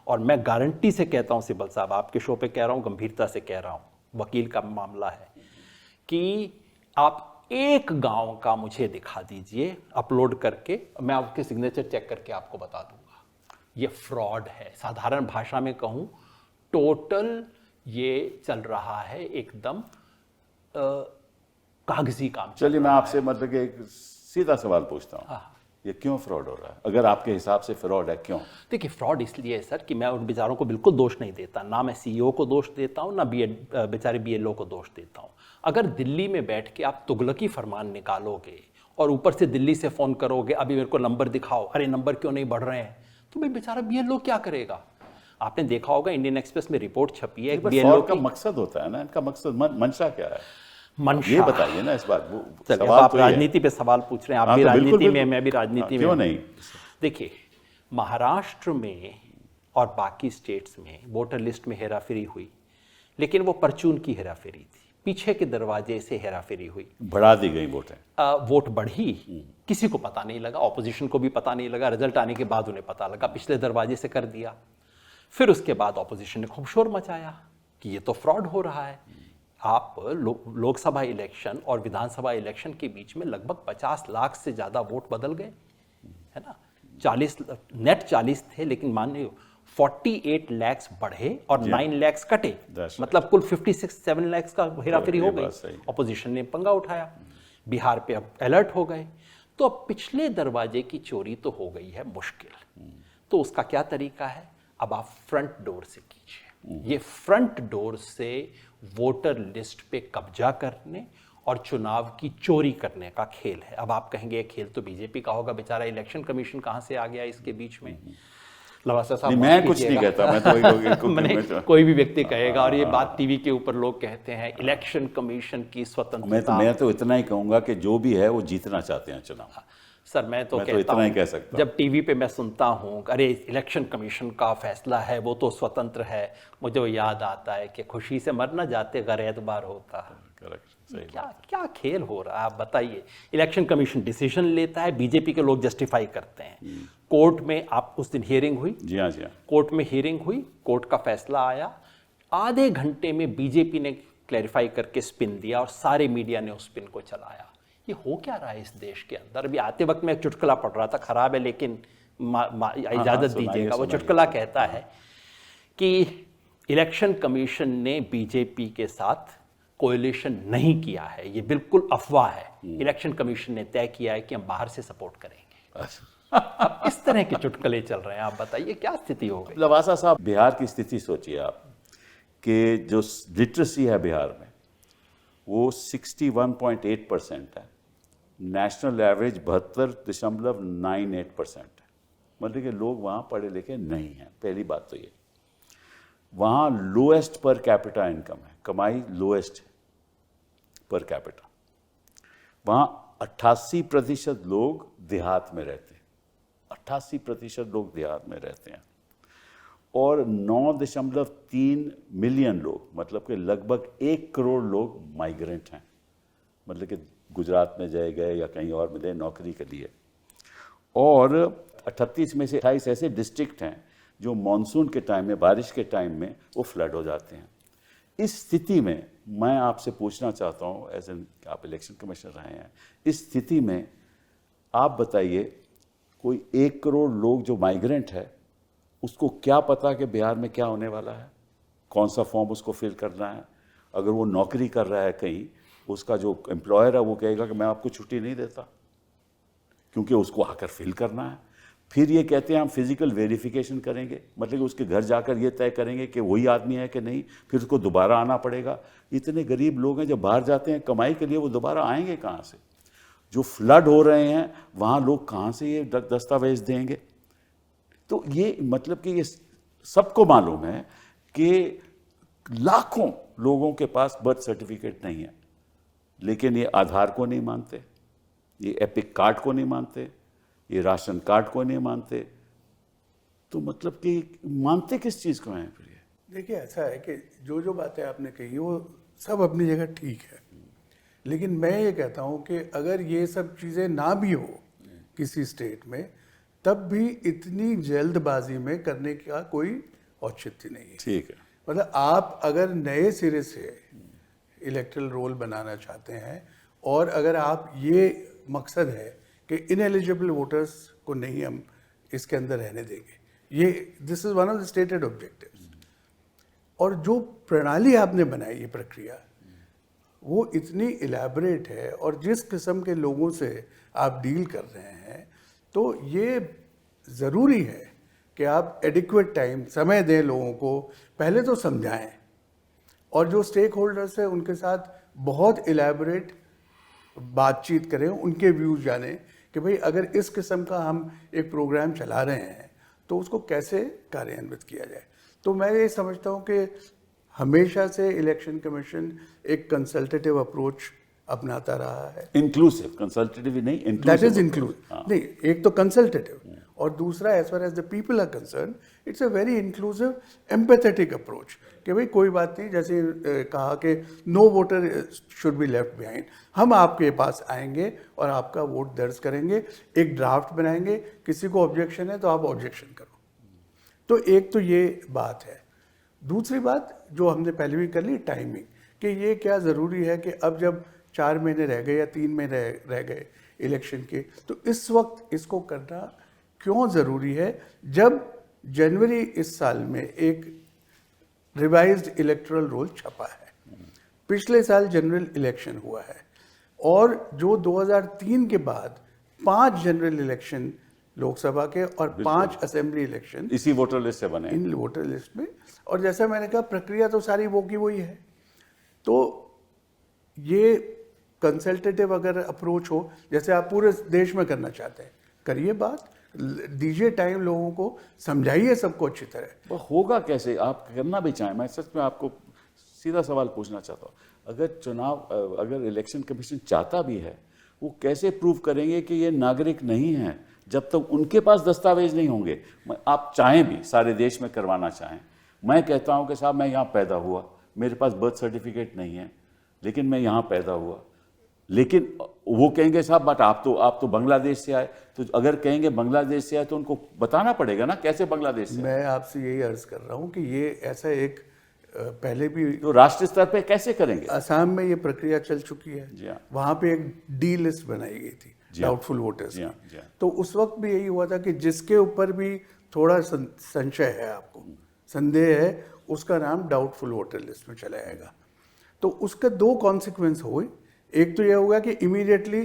और मैं गारंटी से कहता हूं सिब्बल साहब, आपके शो पे कह रहा हूं, गंभीरता से कह रहा हूं, वकील का मामला है, कि आप एक गांव का मुझे दिखा दीजिए अपलोड करके, मैं आपके सिग्नेचर चेक करके आपको बता दूंगा ये फ्रॉड है। साधारण भाषा में कहूं, टोटल ये चल रहा है एकदम कागजी काम। चलिए मैं आपसे मतलब कि एक सीधा सवाल पूछता हूँ, ये क्यों फ्रॉड हो रहा है? अगर आपके हिसाब से फ्रॉड है, क्यों? देखिए, फ्रॉड इसलिए है सर कि मैं उन बेचारों को बिल्कुल दोष नहीं देता, ना मैं सीईओ को दोष देता हूँ, ना बेचारे बीएलओ को दोष देता हूँ। अगर दिल्ली में बैठ के आप तुगलकी फरमान निकालोगे और ऊपर से दिल्ली से फोन करोगे, अभी मेरे को नंबर दिखाओ, अरे नंबर क्यों नहीं बढ़ रहे हैं, तो भाई बेचारा बीएलओ क्या करेगा? आपने देखा होगा इंडियन एक्सप्रेस में रिपोर्ट छपी है, बीएलओ का मकसद होता है ना, इनका मकसद मंशा क्या है, मंशा ये बताइए ना इस बात। सवाल आप तो राजनीति पे सवाल पूछ रहे हैं, आप भी राजनीति में, मैं भी राजनीति में। क्यों नहीं? देखिए, महाराष्ट्र में और बाकी स्टेट्स में वोटर लिस्ट में हेराफेरी हुई, लेकिन वो परचून की हेराफेरी थी, पीछे के दरवाजे से हेराफेरी हुई, बढ़ा दी गई वोटें, वोट बढ़ी, किसी को पता नहीं लगा, ऑपोजिशन को भी पता नहीं लगा, रिजल्ट आने के बाद उन्हें पता लगा, पिछले दरवाजे से कर दिया। फिर उसके बाद ऑपोजिशन ने खूब शोर मचाया कि ये तो फ्रॉड हो रहा है। आप लोकसभा इलेक्शन और विधानसभा इलेक्शन के बीच में लगभग 50 लाख से ज्यादा वोट बदल गए, है ना। 40 नेट 40 थे, लेकिन मान लो 48 लाख बढ़े और 9 लाख कटे, मतलब कुल 56-7 लाख का हेराफेरी हो गई। ऑपोजिशन ने पंगा उठाया, बिहार पे अब अलर्ट हो गए। तो अब पिछले दरवाजे की चोरी तो हो गई है मुश्किल, तो उसका क्या तरीका है? अब आप फ्रंट डोर से कीजिए। ये फ्रंट डोर से वोटर लिस्ट पे कब्जा करने और चुनाव की चोरी करने का खेल है। अब आप कहेंगे ये खेल तो बीजेपी का होगा, बेचारा इलेक्शन कमीशन कहां से आ गया इसके बीच में? लवासा साहब, मैं कुछ नहीं कहता, मैं तो मैंने कोई भी व्यक्ति कहेगा, और ये बात टीवी के ऊपर लोग कहते हैं इलेक्शन कमीशन की स्वतंत्रता। मैं तो इतना ही कहूंगा कि जो भी है वो जीतना चाहते हैं चुनाव। सर मैं तो मैं तो कहता इतना ही हूं, कह सकता जब टीवी पे मैं सुनता हूं अरे इलेक्शन कमीशन का फैसला है वो तो स्वतंत्र है, मुझे वो याद आता है कि खुशी से मर न जाते अगर एतबार होता। करेक्ट, सही क्या क्या खेल हो रहा है आप बताइए। इलेक्शन कमीशन डिसीजन लेता है, बीजेपी के लोग जस्टिफाई करते हैं। कोर्ट में आप उस दिन हियरिंग हुई, जी हाँ, जी हाँ। कोर्ट में हियरिंग हुई, कोर्ट का फैसला आया, आधे घंटे में बीजेपी ने क्लैरिफाई करके स्पिन दिया और सारे मीडिया ने उस स्पिन को चलाया। ये हो क्या रहा है इस देश के अंदर? अभी आते वक्त मैं एक चुटकुला पढ़ रहा था, खराब है लेकिन इजाजत सुनाइए, दीजिएगा। वो सुनाइए। चुटकुला कहता है कि इलेक्शन कमीशन ने बीजेपी के साथ कोएलिशन नहीं किया है, ये बिल्कुल अफवाह है। इलेक्शन कमीशन ने तय किया है कि हम बाहर से सपोर्ट करेंगे। अब इस तरह के चुटकुले चल रहे हैं, आप बताइए क्या स्थिति हो गई। लवासा साहब, बिहार की स्थिति सोचिए आप कि जो लिटरेसी है बिहार में वो 61.8% है, नेशनल एवरेज 72.98% है। मतलब कि लोग वहाँ पढ़े लिखे नहीं हैं। पहली बात तो ये, वहाँ लोएस्ट पर कैपिटा इनकम है, कमाई लोएस्ट है पर कैपिटा। वहाँ 88% लोग देहात में रहते हैं, 88% लोग देहात में रहते हैं, और 9.3 मिलियन लोग, मतलब कि लगभग 1 करोड़ लोग माइग्रेंट हैं, मतलब कि गुजरात में गए या कहीं और में गए नौकरी के लिए। और 38 में से 28 ऐसे डिस्ट्रिक्ट हैं जो मॉनसून के टाइम में, बारिश के टाइम में वो फ्लड हो जाते हैं। इस स्थिति में मैं आपसे पूछना चाहता हूँ, एज एन आप इलेक्शन कमिश्नर रहे हैं, इस स्थिति में आप बताइए, कोई 1 करोड़ लोग जो माइग्रेंट है उसको क्या पता कि बिहार में क्या होने वाला है, कौन सा फॉर्म उसको फिल करना है। अगर वो नौकरी कर रहा है कहीं, उसका जो एम्प्लॉयर है वो कहेगा कि मैं आपको छुट्टी नहीं देता, क्योंकि उसको आकर फिल करना है। फिर ये कहते हैं हम फिजिकल वेरिफिकेशन करेंगे, मतलब कि उसके घर जाकर ये तय करेंगे कि वही आदमी है कि नहीं, फिर उसको दोबारा आना पड़ेगा। इतने गरीब लोग हैं जब बाहर जाते हैं कमाई के लिए, वो दोबारा आएंगे कहाँ से? जो फ्लड हो रहे हैं वहाँ लोग कहाँ से ये दस्तावेज देंगे? तो ये मतलब कि ये सबको मालूम है कि लाखों लोगों के पास बर्थ सर्टिफिकेट नहीं है, लेकिन ये आधार को नहीं मानते, ये एपिक कार्ड को नहीं मानते, ये राशन कार्ड को नहीं मानते। तो मतलब कि मानते किस चीज़ को हैं फिर ये? देखिए, ऐसा है कि जो जो बातें आपने कही वो सब अपनी जगह ठीक है, लेकिन मैं ये कहता हूँ कि अगर ये सब चीज़ें ना भी हो किसी स्टेट में, तब भी इतनी जल्दबाजी में करने का कोई औचित्य नहीं है। ठीक है। मतलब आप अगर नए सिरे से इलेक्टरल रोल बनाना चाहते हैं, और अगर आप ये मकसद है कि इनएलिजिबल वोटर्स को नहीं हम इसके अंदर रहने देंगे, ये this is one of the stated objectives, और जो प्रणाली आपने बनाई, ये प्रक्रिया, वो इतनी इलेबोरेट है, और जिस किस्म के लोगों से आप डील कर रहे हैं, तो ये ज़रूरी है कि आप एडिक्वेट टाइम, समय दें लोगों को, पहले तो समझाएं, और जो स्टेक होल्डर्स हैं उनके साथ बहुत इलेबोरेट बातचीत करें, उनके व्यूज़ जानें कि भाई अगर इस किस्म का हम एक प्रोग्राम चला रहे हैं तो उसको कैसे कार्यान्वित किया जाए। तो मैं ये समझता हूँ कि हमेशा से इलेक्शन कमीशन एक कंसल्टेटिव अप्रोच अपनाता रहा है। इंक्लूसिव, कंसल्टेटिव नहीं, दैट इज इंक्लूसिव। इंक्लूसिव। नहीं, एक तो कंसल्टेटिव, और दूसरा as far as the people are concern, it's a very inclusive empathetic approach कि भाई कोई बात नहीं, जैसे कहा कि no voter should be left behind, हम आपके पास आएंगे और आपका वोट दर्ज करेंगे, एक ड्राफ्ट बनाएंगे, किसी को ऑब्जेक्शन है तो आप ऑब्जेक्शन करो। तो एक तो ये बात है। दूसरी बात जो हमने पहले भी कर ली, टाइमिंग, कि ये क्या ज़रूरी है कि अब जब 4 महीने रह गए या 3 महीने रह गए इलेक्शन के, तो इस वक्त इसको करना क्यों ज़रूरी है, जब जनवरी इस साल में एक रिवाइज्ड इलेक्टोरल रोल छपा है, पिछले साल जनरल इलेक्शन हुआ है, और जो 2003 के बाद 5 जनरल इलेक्शन लोकसभा के और 5 असेंबली इलेक्शन इसी वोटर लिस्ट से बने, इन वोटर लिस्ट में, और जैसा मैंने कहा प्रक्रिया तो सारी वो की वही है। तो ये कंसल्टेटिव अगर अप्रोच हो, जैसे आप पूरे देश में करना चाहते हैं, करिए बात, दीजिए टाइम लोगों को, समझाइए सबको अच्छी तरह। वो होगा कैसे? आप करना भी चाहें, मैं सच में आपको सीधा सवाल पूछना चाहता हूँ, अगर इलेक्शन कमीशन चाहता भी है वो कैसे प्रूव करेंगे कि ये नागरिक नहीं है जब तक उनके पास दस्तावेज नहीं होंगे? आप चाहें भी, सारे देश में करवाना चाहें, मैं कहता हूं कि साहब मैं यहाँ पैदा हुआ, मेरे पास बर्थ सर्टिफिकेट नहीं है, लेकिन मैं यहाँ पैदा हुआ, लेकिन वो कहेंगे साहब बट आप तो बांग्लादेश से आए, तो अगर कहेंगे बांग्लादेश से आए तो उनको बताना पड़ेगा ना कैसे बांग्लादेश से। मैं आपसे यही अर्ज कर रहा हूँ कि ये ऐसा एक पहले भी तो राष्ट्रीय स्तर पे कैसे करेंगे? असम में ये प्रक्रिया चल चुकी है, जी हाँ। वहां पे एक डी लिस्ट बनाई गई थी डाउटफुल वोटर्स जी हाँ, की। जी हाँ। तो उस वक्त भी यही हुआ था कि जिसके ऊपर भी थोड़ा संशय है, आपको संदेह है, उसका नाम डाउटफुल वोटर लिस्ट में चला जाएगा। तो उसका दो कॉन्सिक्वेंस हुए। एक तो यह होगा कि इमीडिएटली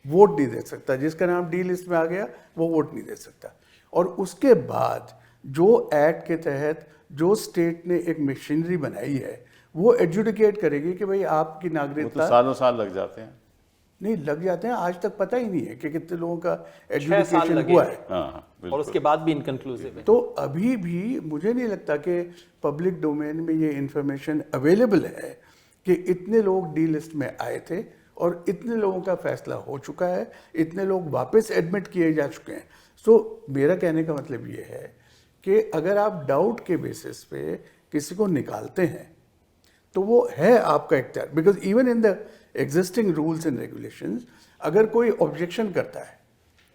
वोट नहीं दे सकता, जिसका नाम डी लिस्ट में आ गया वो वोट नहीं दे सकता। और उसके बाद जो एक्ट के तहत जो स्टेट ने एक मशीनरी बनाई है वो एडजुडिकेट करेगी कि भाई आपकी वो नागरिकता। तो सालों साल लग जाते हैं। नहीं लग जाते हैं, आज तक पता ही नहीं है कि कितने लोगों का 6 साल एडजुडिकेशन लगे। हुआ है। हाँ, बिल्कुल। और उसके बाद भी इनकन्क्लूसिव है। तो अभी भी मुझे नहीं लगता कि पब्लिक डोमेन में ये इंफॉर्मेशन अवेलेबल है कि इतने लोग डी लिस्ट में आए थे और इतने लोगों का फैसला हो चुका है, इतने लोग वापस एडमिट किए जा चुके हैं। सो मेरा कहने का मतलब ये है कि अगर आप डाउट के बेसिस पे किसी को निकालते हैं तो वो है आपका इख्तियार, because even in the existing rules and regulations अगर कोई ऑब्जेक्शन करता है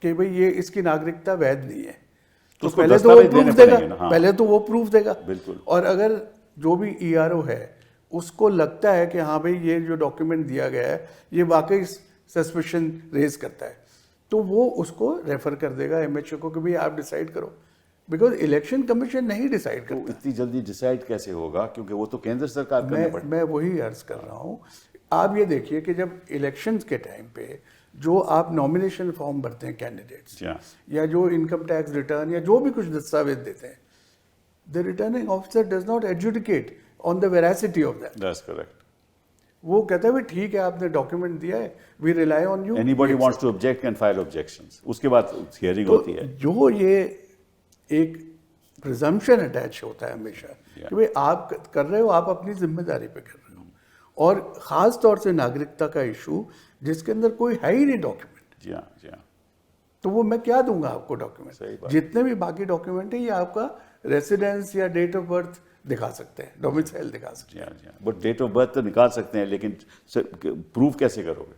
कि भाई ये इसकी नागरिकता वैध नहीं है, तो उसको पहले तो वो दस्तावेज प्रूफ देने देगा, पड़ेंगे ना, हाँ। पहले तो वो प्रूफ देगा। बिल्कुल। और अगर जो भी ईआरओ है उसको लगता है कि हाँ भाई ये जो डॉक्यूमेंट दिया गया है ये वाकई सस्पिशन रेज करता है, तो वो उसको रेफर कर देगा एमएचओ को कि भाई आप डिसाइड करो, बिकॉज इलेक्शन कमीशन नहीं डिसाइड तो करता। इतनी जल्दी डिसाइड कैसे होगा, क्योंकि वो तो केंद्र सरकार करने पड़ेगा। मैं वही अर्ज कर रहा हूँ। आप ये देखिए कि जब इलेक्शंस के टाइम पे जो आप नॉमिनेशन फॉर्म भरते हैं कैंडिडेट्स, जी हाँ। या जो इनकम टैक्स रिटर्न या जो भी कुछ दस्तावेज देते हैं, the returning officer does not adjudicate on the veracity of that. That's correct. वो कहता है भाई ठीक है आपने डॉक्यूमेंट दिया है, we rely on you. Anybody wants to object can file objections, उसके बाद हियरिंग तो होती है। जो ये एक प्रिजम्पशन अटैच होता है हमेशा कि भाई आप कर रहे हो, आप अपनी जिम्मेदारी पे कर रहे हो, और ख़ास तौर से नागरिकता का इशू जिसके अंदर कोई है ही नहीं डॉक्यूमेंट, जी हाँ, जी हाँ। तो वो मैं क्या दूंगा आपको सही डॉक्यूमेंट? बात। जितने भी बाकी डॉक्यूमेंट है ये आपका रेसिडेंस या डेट ऑफ बर्थ दिखा सकते हैं, डोमिसाइल दिखा सकते हैं। जी हाँ, जी हाँ। बट डेट ऑफ बर्थ तो निकाल सकते हैं, लेकिन प्रूफ कैसे करोगे?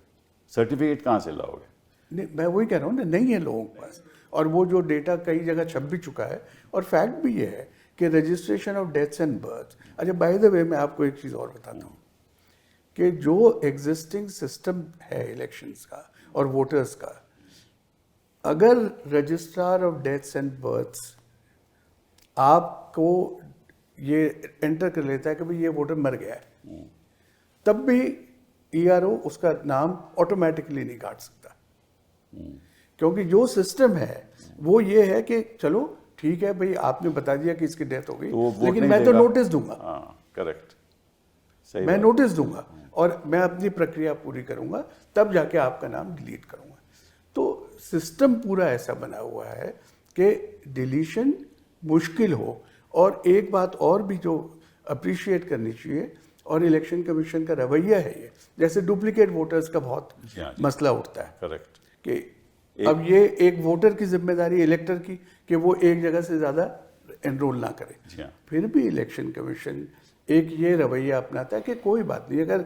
सर्टिफिकेट कहाँ से लाओगे? नहीं, मैं वही कह रहा हूँ ना, नहीं है लोगों के पास। और वो जो डेटा कई जगह छप भी चुका है, और फैक्ट भी ये है कि registration of deaths and birth. अच्छा, बाय द वे मैं आपको एक चीज़ और बताता हूँ कि जो एग्जिस्टिंग सिस्टम है इलेक्शंस का और वोटर्स का, अगर registrar of deaths and births आपको ये एंटर कर लेता है कि भाई ये वोटर मर गया है, तब भी ईआरओ उसका नाम ऑटोमेटिकली नहीं काट सकता, क्योंकि जो सिस्टम है वो ये है कि चलो ठीक है भाई आपने बता दिया कि इसकी डेथ हो गई, तो वो वोट लेकिन नहीं मैं तो देगा। नोटिस दूंगा, हाँ, करेक्ट, सही मैं बात। नोटिस दूंगा और मैं अपनी प्रक्रिया पूरी करूंगा, तब जाके आपका नाम डिलीट करूंगा। तो सिस्टम पूरा ऐसा बना हुआ है कि डिलीशन मुश्किल हो। और एक बात और भी जो अप्रिशिएट करनी चाहिए, और इलेक्शन कमीशन का रवैया है ये, जैसे डुप्लीकेट वोटर्स का बहुत जी हाँ, जी। मसला उठता है करेक्ट। कि अब ये एक वोटर की जिम्मेदारी, इलेक्टर की, कि वो एक जगह से ज़्यादा एनरोल ना करे। जी हाँ। फिर भी इलेक्शन कमीशन एक ये रवैया अपनाता है कि कोई बात नहीं, अगर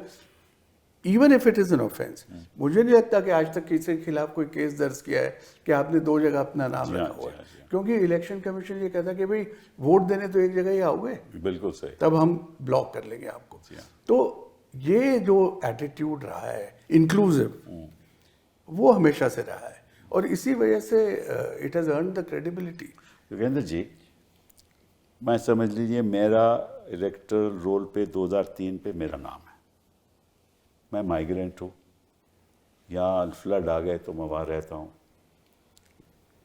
even if it is an offence, मुझे नहीं लगता कि आज तक किसी के खिलाफ कोई केस दर्ज किया है कि आपने दो जगह अपना नाम जी हाँ, रखा हुआ जी है, हाँ, जी हाँ। क्योंकि इलेक्शन कमीशन ये कहता है कि भाई वोट देने तो एक जगह ही आओगे, बिल्कुल सही। तब हम ब्लॉक कर लेंगे आपको। जी हाँ। तो ये जो एटीट्यूड रहा है इंक्लूसिव, वो हमेशा से रहा है, और इसी वजह से it has earn the credibility. Yogendra ji, मैं समझ लीजिए मेरा इलेक्टरल रोल पे 2003 पे मेरा नाम है, मैं माइग्रेंट हूँ, यहाँ फ्लड आ गए तो मैं वहाँ रहता हूँ,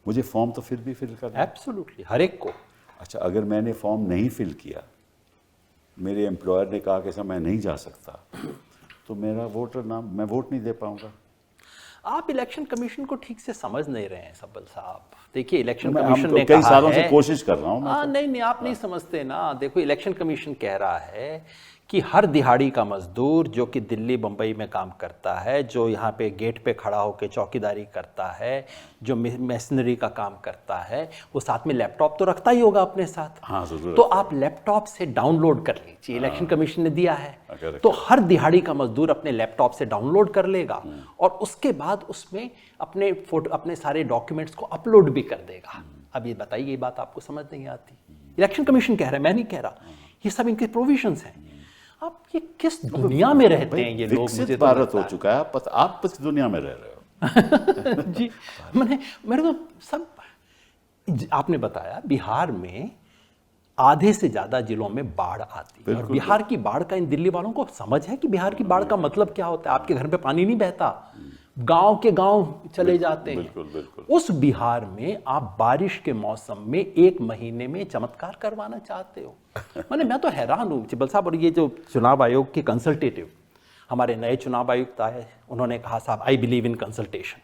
मुझे फॉर्म तो फिर भी फिल करना है। एब्सोल्युटली, हर एक को। अच्छा, अगर मैंने फॉर्म नहीं फिल किया, मेरे एम्प्लॉयर ने कहा कि सर मैं नहीं जा सकता, तो मेरा वोटर नाम, मैं वोट नहीं दे पाऊंगा। आप इलेक्शन कमीशन को ठीक से समझ नहीं रहे हैं सब्बल साहब। देखिए इलेक्शन हम कमीशन तो ने कई कहा सालों है, से कोशिश कर रहा हूँ मैं हाँ तो। नहीं नहीं, आप नहीं समझते ना। देखो इलेक्शन कमीशन कह रहा है कि हर दिहाड़ी का मजदूर जो कि दिल्ली बम्बई में काम करता है, जो यहाँ पे गेट पे खड़ा होकर चौकीदारी करता है, जो मशीनरी का काम करता है, वो साथ में लैपटॉप तो रखता ही होगा अपने साथ। हाँ, जरूर। तो आप लैपटॉप से डाउनलोड कर लीजिए, इलेक्शन कमीशन ने दिया है। correct, तो हर दिहाड़ी का मजदूर अपने लैपटॉप से डाउनलोड कर लेगा और उसके बाद उसमें अपने फोटो, अपने सारे डॉक्यूमेंट्स को अपलोड भी कर देगा। अब ये बताइए, ये बात आपको समझ नहीं आती? इलेक्शन कमीशन कह रहा है, मैं नहीं कह रहा, ये सब इनके प्रोविजंस हैं। आप ये किस दुनिया में रहते हैं ये लोग? विकसित मुझे तो भारत लगता हो है। चुका है, आप किस दुनिया में रह रहे हो? जी, मेरे को सब आपने बताया बिहार में आधे से ज्यादा जिलों में बाढ़ आती है, और बिहार की बाढ़ का इन दिल्ली वालों को समझ है कि बिहार की बाढ़ का मतलब क्या होता है? आपके घर पे पानी नहीं बहता, गांव के गांव चले जाते हैं। बिल्कुल बिल्कुल। उस बिहार में आप बारिश के मौसम में 1 महीने में चमत्कार करवाना चाहते हो? मैं तो हैरान हूँ चिब्बल साहब। और ये जो चुनाव आयोग के कंसल्टेटिव, हमारे नए चुनाव आयुक्त आए, उन्होंने कहा साहब आई बिलीव इन कंसल्टेशन,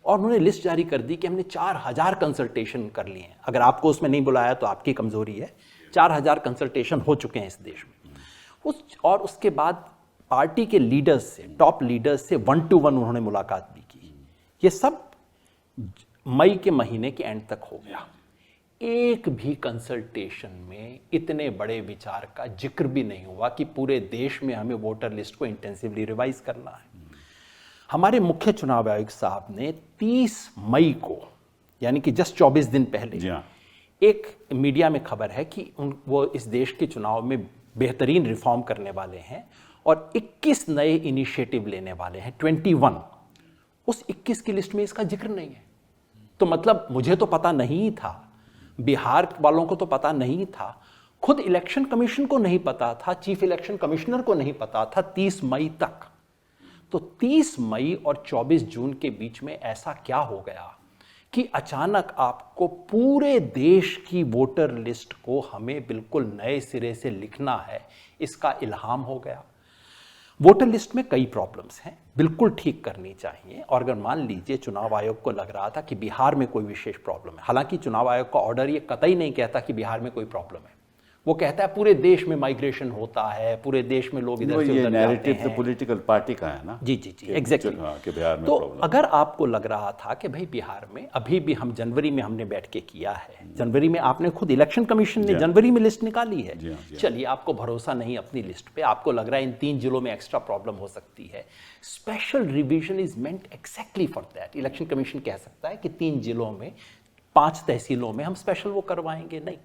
और उन्होंने लिस्ट जारी कर दी कि हमने 4000 कंसल्टेशन कर लिए हैं। अगर आपको उसमें नहीं बुलाया तो आपकी कमजोरी है। 4000 कंसल्टेशन हो चुके हैं इस देश में। और उसके बाद पार्टी के लीडर्स से, टॉप लीडर्स से 1-to-1 उन्होंने मुलाकात भी की। ये सब मई के महीने के एंड तक हो गया। एक भी कंसल्टेशन में इतने बड़े विचार का जिक्र भी नहीं हुआ कि पूरे देश में हमें वोटर लिस्ट को इंटेंसिवली रिवाइज करना है। हमारे मुख्य चुनाव आयुक्त साहब ने 30 मई को, यानी कि जस्ट 24 दिन पहले, जी हाँ, एक मीडिया में खबर है कि वो इस देश के चुनाव में बेहतरीन रिफॉर्म करने वाले हैं और 21 नए इनिशिएटिव लेने वाले हैं, 21। उस 21 की लिस्ट में इसका जिक्र नहीं है। तो मतलब मुझे तो पता नहीं था, बिहार वालों को तो पता नहीं था, खुद इलेक्शन कमीशन को नहीं पता था, चीफ इलेक्शन कमिश्नर को नहीं पता था 30 मई तक। तो 30 मई और 24 जून के बीच में ऐसा क्या हो गया कि अचानक आपको पूरे देश की वोटर लिस्ट को हमें बिल्कुल नए सिरे से लिखना है, इसका इल्हाम हो गया। वोटर लिस्ट में कई प्रॉब्लम्स हैं, बिल्कुल ठीक करनी चाहिए। और अगर मान लीजिए चुनाव आयोग को लग रहा था कि बिहार में कोई विशेष प्रॉब्लम है, हालांकि चुनाव आयोग का ऑर्डर ये कतई नहीं कहता कि बिहार में कोई प्रॉब्लम है, वो कहता है पूरे देश में माइग्रेशन होता है, पूरे देश में लोग इधर से उधर जाते नैरेटिव तो हैं। पॉलिटिकल पार्टी का है ना। जी, एग्जैक्टली। कि बिहार में तो प्रॉब्लम। अगर आपको लग रहा था कि भाई बिहार में अभी भी, हम जनवरी में हमने बैठ के किया है, जनवरी में आपने खुद इलेक्शन कमीशन ने जनवरी में लिस्ट निकाली है, चलिए आपको भरोसा नहीं अपनी लिस्ट पे, आपको लग रहा है इन 3 जिलों में एक्स्ट्रा प्रॉब्लम हो सकती है, special revision is meant exactly for that. Election commission कह सकता है कि 3 जिलों में, 5 तहसीलों में हम स्पेशल वो करवाएंगे, नहीं।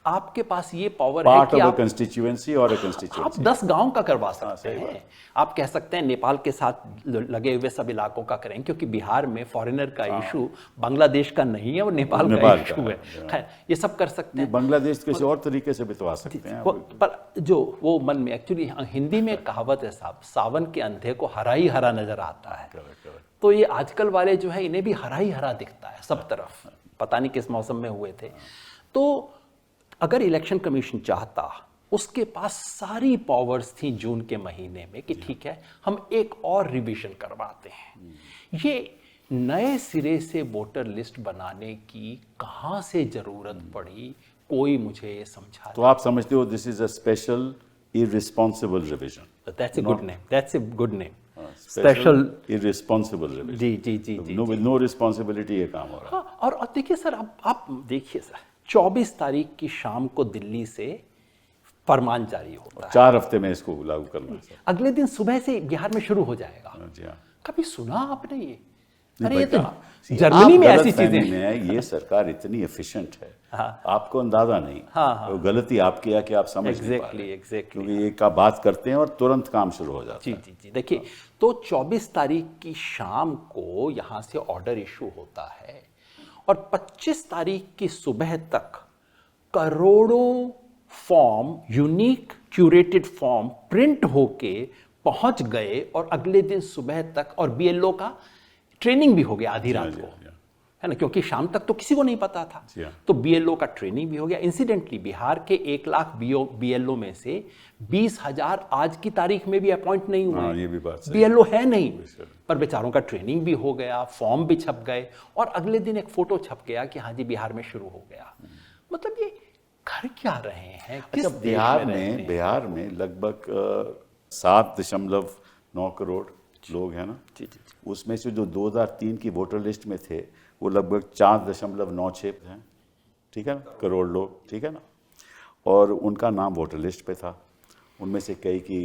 आपके पास ये पावर है कि आप कंस्टिट्यूएंसी और आप 10 गांव का करवा सकते हैं। आप कह सकते हैं नेपाल के साथ लगे हुए सब इलाकों का करें, क्योंकि बिहार में फॉरेनर का इशू बांग्लादेश का नहीं है, वो नेपाल का इशू है। खैर, ये सब कर सकते हैं। बांग्लादेश किसी और तरीके से बितवा सकते हैं। पर जो वो मन में, एक्चुअली हिंदी में कहावत है साहब, सावन के अंधे को हरा ही हरा नजर आता है। तो ये आजकल वाले जो है, इन्हें भी हरा ही हरा दिखता है सब तरफ, पता नहीं किस मौसम में हुए थे। तो अगर इलेक्शन कमीशन चाहता, उसके पास सारी पावर्स थी जून के महीने में कि ठीक है हम एक और रिवीजन करवाते हैं। ये नए सिरे से वोटर लिस्ट बनाने की कहां से जरूरत पड़ी, कोई मुझे समझा। तो आप समझते हो this is a special irresponsible revision? That's a good name, that's a good name, special irresponsible revision. जी। नो रिस्पांसिबिलिटी ये काम हो रहा है। हाँ, और देखिए सर, आप देखिए सर, 24 तारीख की शाम को दिल्ली से फरमान जारी होता है, 4 हफ्ते में इसको लागू करना है। अगले दिन सुबह से बिहार में शुरू हो जाएगा। जी हाँ। कभी सुना आपने ये? नहीं, अरे ये तो भाई, जर्मनी में आप ऐसी गलतफहमी चीजें में है, ये सरकार इतनी एफिशिएंट है, हाँ। आपको अंदाजा नहीं। हाँ। तो गलती आपकी है कि आप समझ नहीं पा रहे। एग्जैक्टली। क्योंकि ये का बात करते हैं और तुरंत काम शुरू हो जाता है। जी। देखिए, तो 24 तारीख की शाम को यहाँ से ऑर्डर इशू होता है और 25 तारीख की सुबह तक करोड़ों form, unique curated form print होके पहुंच गए और अगले दिन सुबह तक, और बीएलओ का ट्रेनिंग भी हो गया आधी रात को, है ना, क्योंकि शाम तक तो किसी को नहीं पता था। तो बीएलओ का ट्रेनिंग भी हो गया। इंसिडेंटली बिहार के 1 लाख बीएलओ में से 20,000 आज की तारीख में भी अपॉइंट नहीं हुए। ये भी बात सही बीएलओ है नहीं, पर बेचारों का ट्रेनिंग भी हो गया, फॉर्म भी छप गए और अगले दिन एक फोटो छप गया कि हाँ जी बिहार में शुरू हो गया। मतलब ये कर क्या रहे हैं, किस अच्छा, देश में रहते हैं? बिहार में लगभग 7.9 करोड़ लोग हैं ना। जी जी। उसमें से जो 2003 की वोटर लिस्ट में थे वो लगभग 4.96 हैं, ठीक है ना, करोड़ लोग, ठीक है ना। और उनका नाम वोटर लिस्ट पे था। उनमें से कई की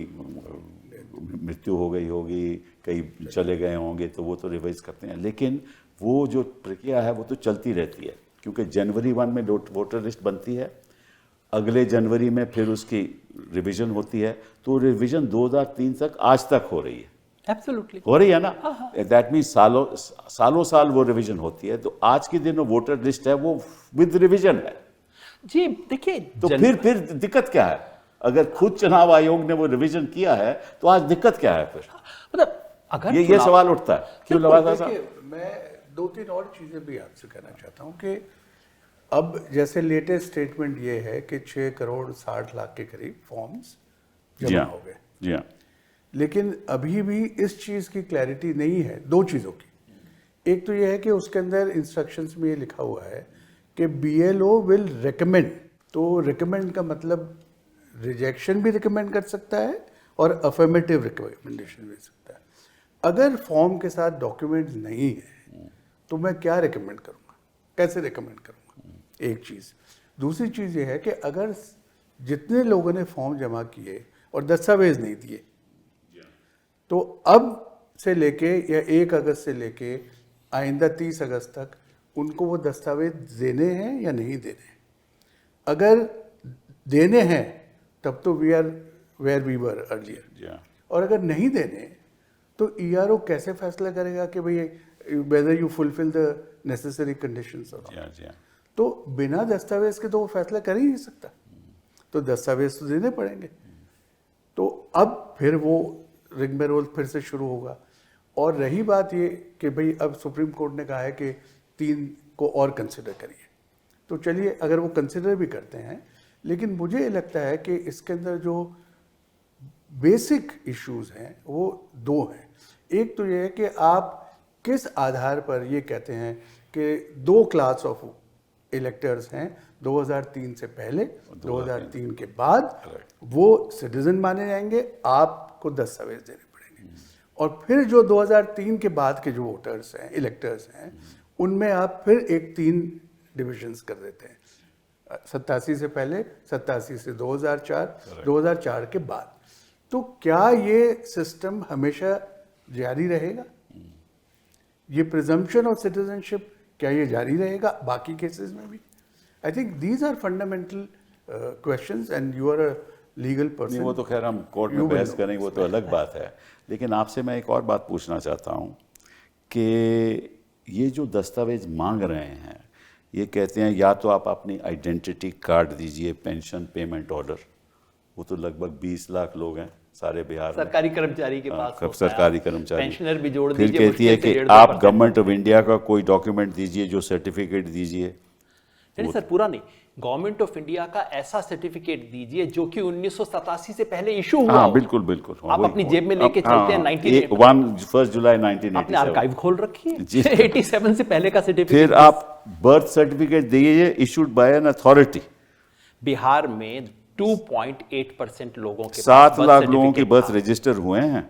मृत्यु हो गई होगी, कई चले गए होंगे, तो वो तो रिवाइज करते हैं। लेकिन वो जो प्रक्रिया है वो तो चलती रहती है, क्योंकि जनवरी 1 में वोटर लिस्ट बनती है, अगले जनवरी में फिर उसकी रिवीजन होती है। तो रिवीजन 2003 तक आज तक हो रही है। एब्सोल्युटली हो रही है ना। दैट मीन्स सालों साल वो रिवीजन होती है। तो आज के दिन वोटर लिस्ट है वो विद रिवीजन है। जी। देखिए तो फिर दिक्कत क्या है? अगर खुद चुनाव आयोग ने वो रिवीजन किया है तो आज दिक्कत क्या है फिर? मतलब अगर ये सवाल उठता है। क्यों लवासा साहब? देखिए, मैं 2-3 और चीजें भी आपसे कहना चाहता हूँ कि अब जैसे लेटेस्ट स्टेटमेंट ये है कि 6 करोड़ 60 लाख के करीब फॉर्म्स जी जमा हाँ, हो गए। जी हाँ। लेकिन अभी भी इस चीज़ की क्लैरिटी नहीं है, दो चीज़ों की। एक तो ये है कि उसके अंदर इंस्ट्रक्शंस में ये लिखा हुआ है कि BLO विल रिकमेंड। तो रिकमेंड का मतलब रिजेक्शन भी रिकमेंड कर सकता है और अफर्मेटिव रिकमेंडेशन भी सकता है। अगर फॉर्म के साथ डॉक्यूमेंट्स नहीं है तो मैं क्या रिकमेंड करूँगा, कैसे रिकमेंड करूँगा? एक चीज़। दूसरी चीज़ ये है कि अगर जितने लोगों ने फॉर्म जमा किए और दस्तावेज नहीं दिए, तो अब से लेके या 1 अगस्त से लेके आइंदा 30 अगस्त तक उनको वो दस्तावेज देने हैं या नहीं देने हैं। अगर देने हैं तब तो we are where we were earlier, और अगर नहीं देने तो ERO कैसे फैसला करेगा कि भाई whether you fulfil the necessary conditions? तो बिना दस्तावेज के तो वो फैसला कर ही नहीं सकता, तो दस्तावेज तो देने पड़ेंगे। तो अब फिर वो रिंग में रोल फिर से शुरू होगा। और रही बात ये कि भाई अब सुप्रीम कोर्ट ने कहा है कि 3 को और कंसिडर करिए, तो चलिए अगर वो कंसिडर भी करते हैं, लेकिन मुझे लगता है कि इसके अंदर जो बेसिक इश्यूज हैं वो 2 हैं। एक तो ये है कि आप किस आधार पर ये कहते हैं कि 2 क्लास ऑफ इलेक्टर्स हैं, 2003 से पहले, 2003 के बाद, वो सिटीजन माने जाएंगे, आपको दस्तावेज देने पड़ेंगे। और फिर जो 2003 के बाद के जो वोटर्स हैं, इलेक्टर्स हैं, उनमें आप फिर एक 3 डिविजन्स कर देते हैं, 87 से पहले, 87 से 2004, 2004 के बाद। तो क्या ये सिस्टम हमेशा जारी रहेगा? ये प्रिजम्पशन ऑफ सिटीजनशिप क्या ये जारी रहेगा बाकी केसेस में भी? I think these are fundamental questions and you are a legal person. वो तो खैर हम कोर्ट में बहस करेंगे, वो तो अलग बात है। लेकिन आपसे मैं एक और बात पूछना चाहता हूँ कि ये जो दस्तावेज मांग रहे हैं, ये कहते हैं या तो आप अपनी आइडेंटिटी कार्ड दीजिए, पेंशन पेमेंट ऑर्डर, वो तो लगभग 20 लाख लोग हैं सारे बिहार में, सरकारी कर्मचारी के पास होता है, सरकारी कर्मचारी। पेंशनर भी जोड़ फिर दीजिए, कहती है कि आप गवर्नमेंट ऑफ इंडिया का कोई डॉक्यूमेंट दीजिए, जो सर्टिफिकेट दीजिए। नहीं सर, पूरा नहीं, गवर्नमेंट ऑफ इंडिया का ऐसा सर्टिफिकेट दीजिए जो कि 1987 से पहले इशू हुआ। हाँ बिल्कुल बिल्कुल। आप अपनी जेब में लेके चलते हैं 1 जुलाई 1987। आपने आर्काइव खोल रखी है 87 से पहले का सर्टिफिकेट। फिर आप बर्थ सर्टिफिकेट दीजिए issued by an authority. Bihar में 2.8% लोगों के 7 लाख लोगों के बर्थ रजिस्टर हुए हैं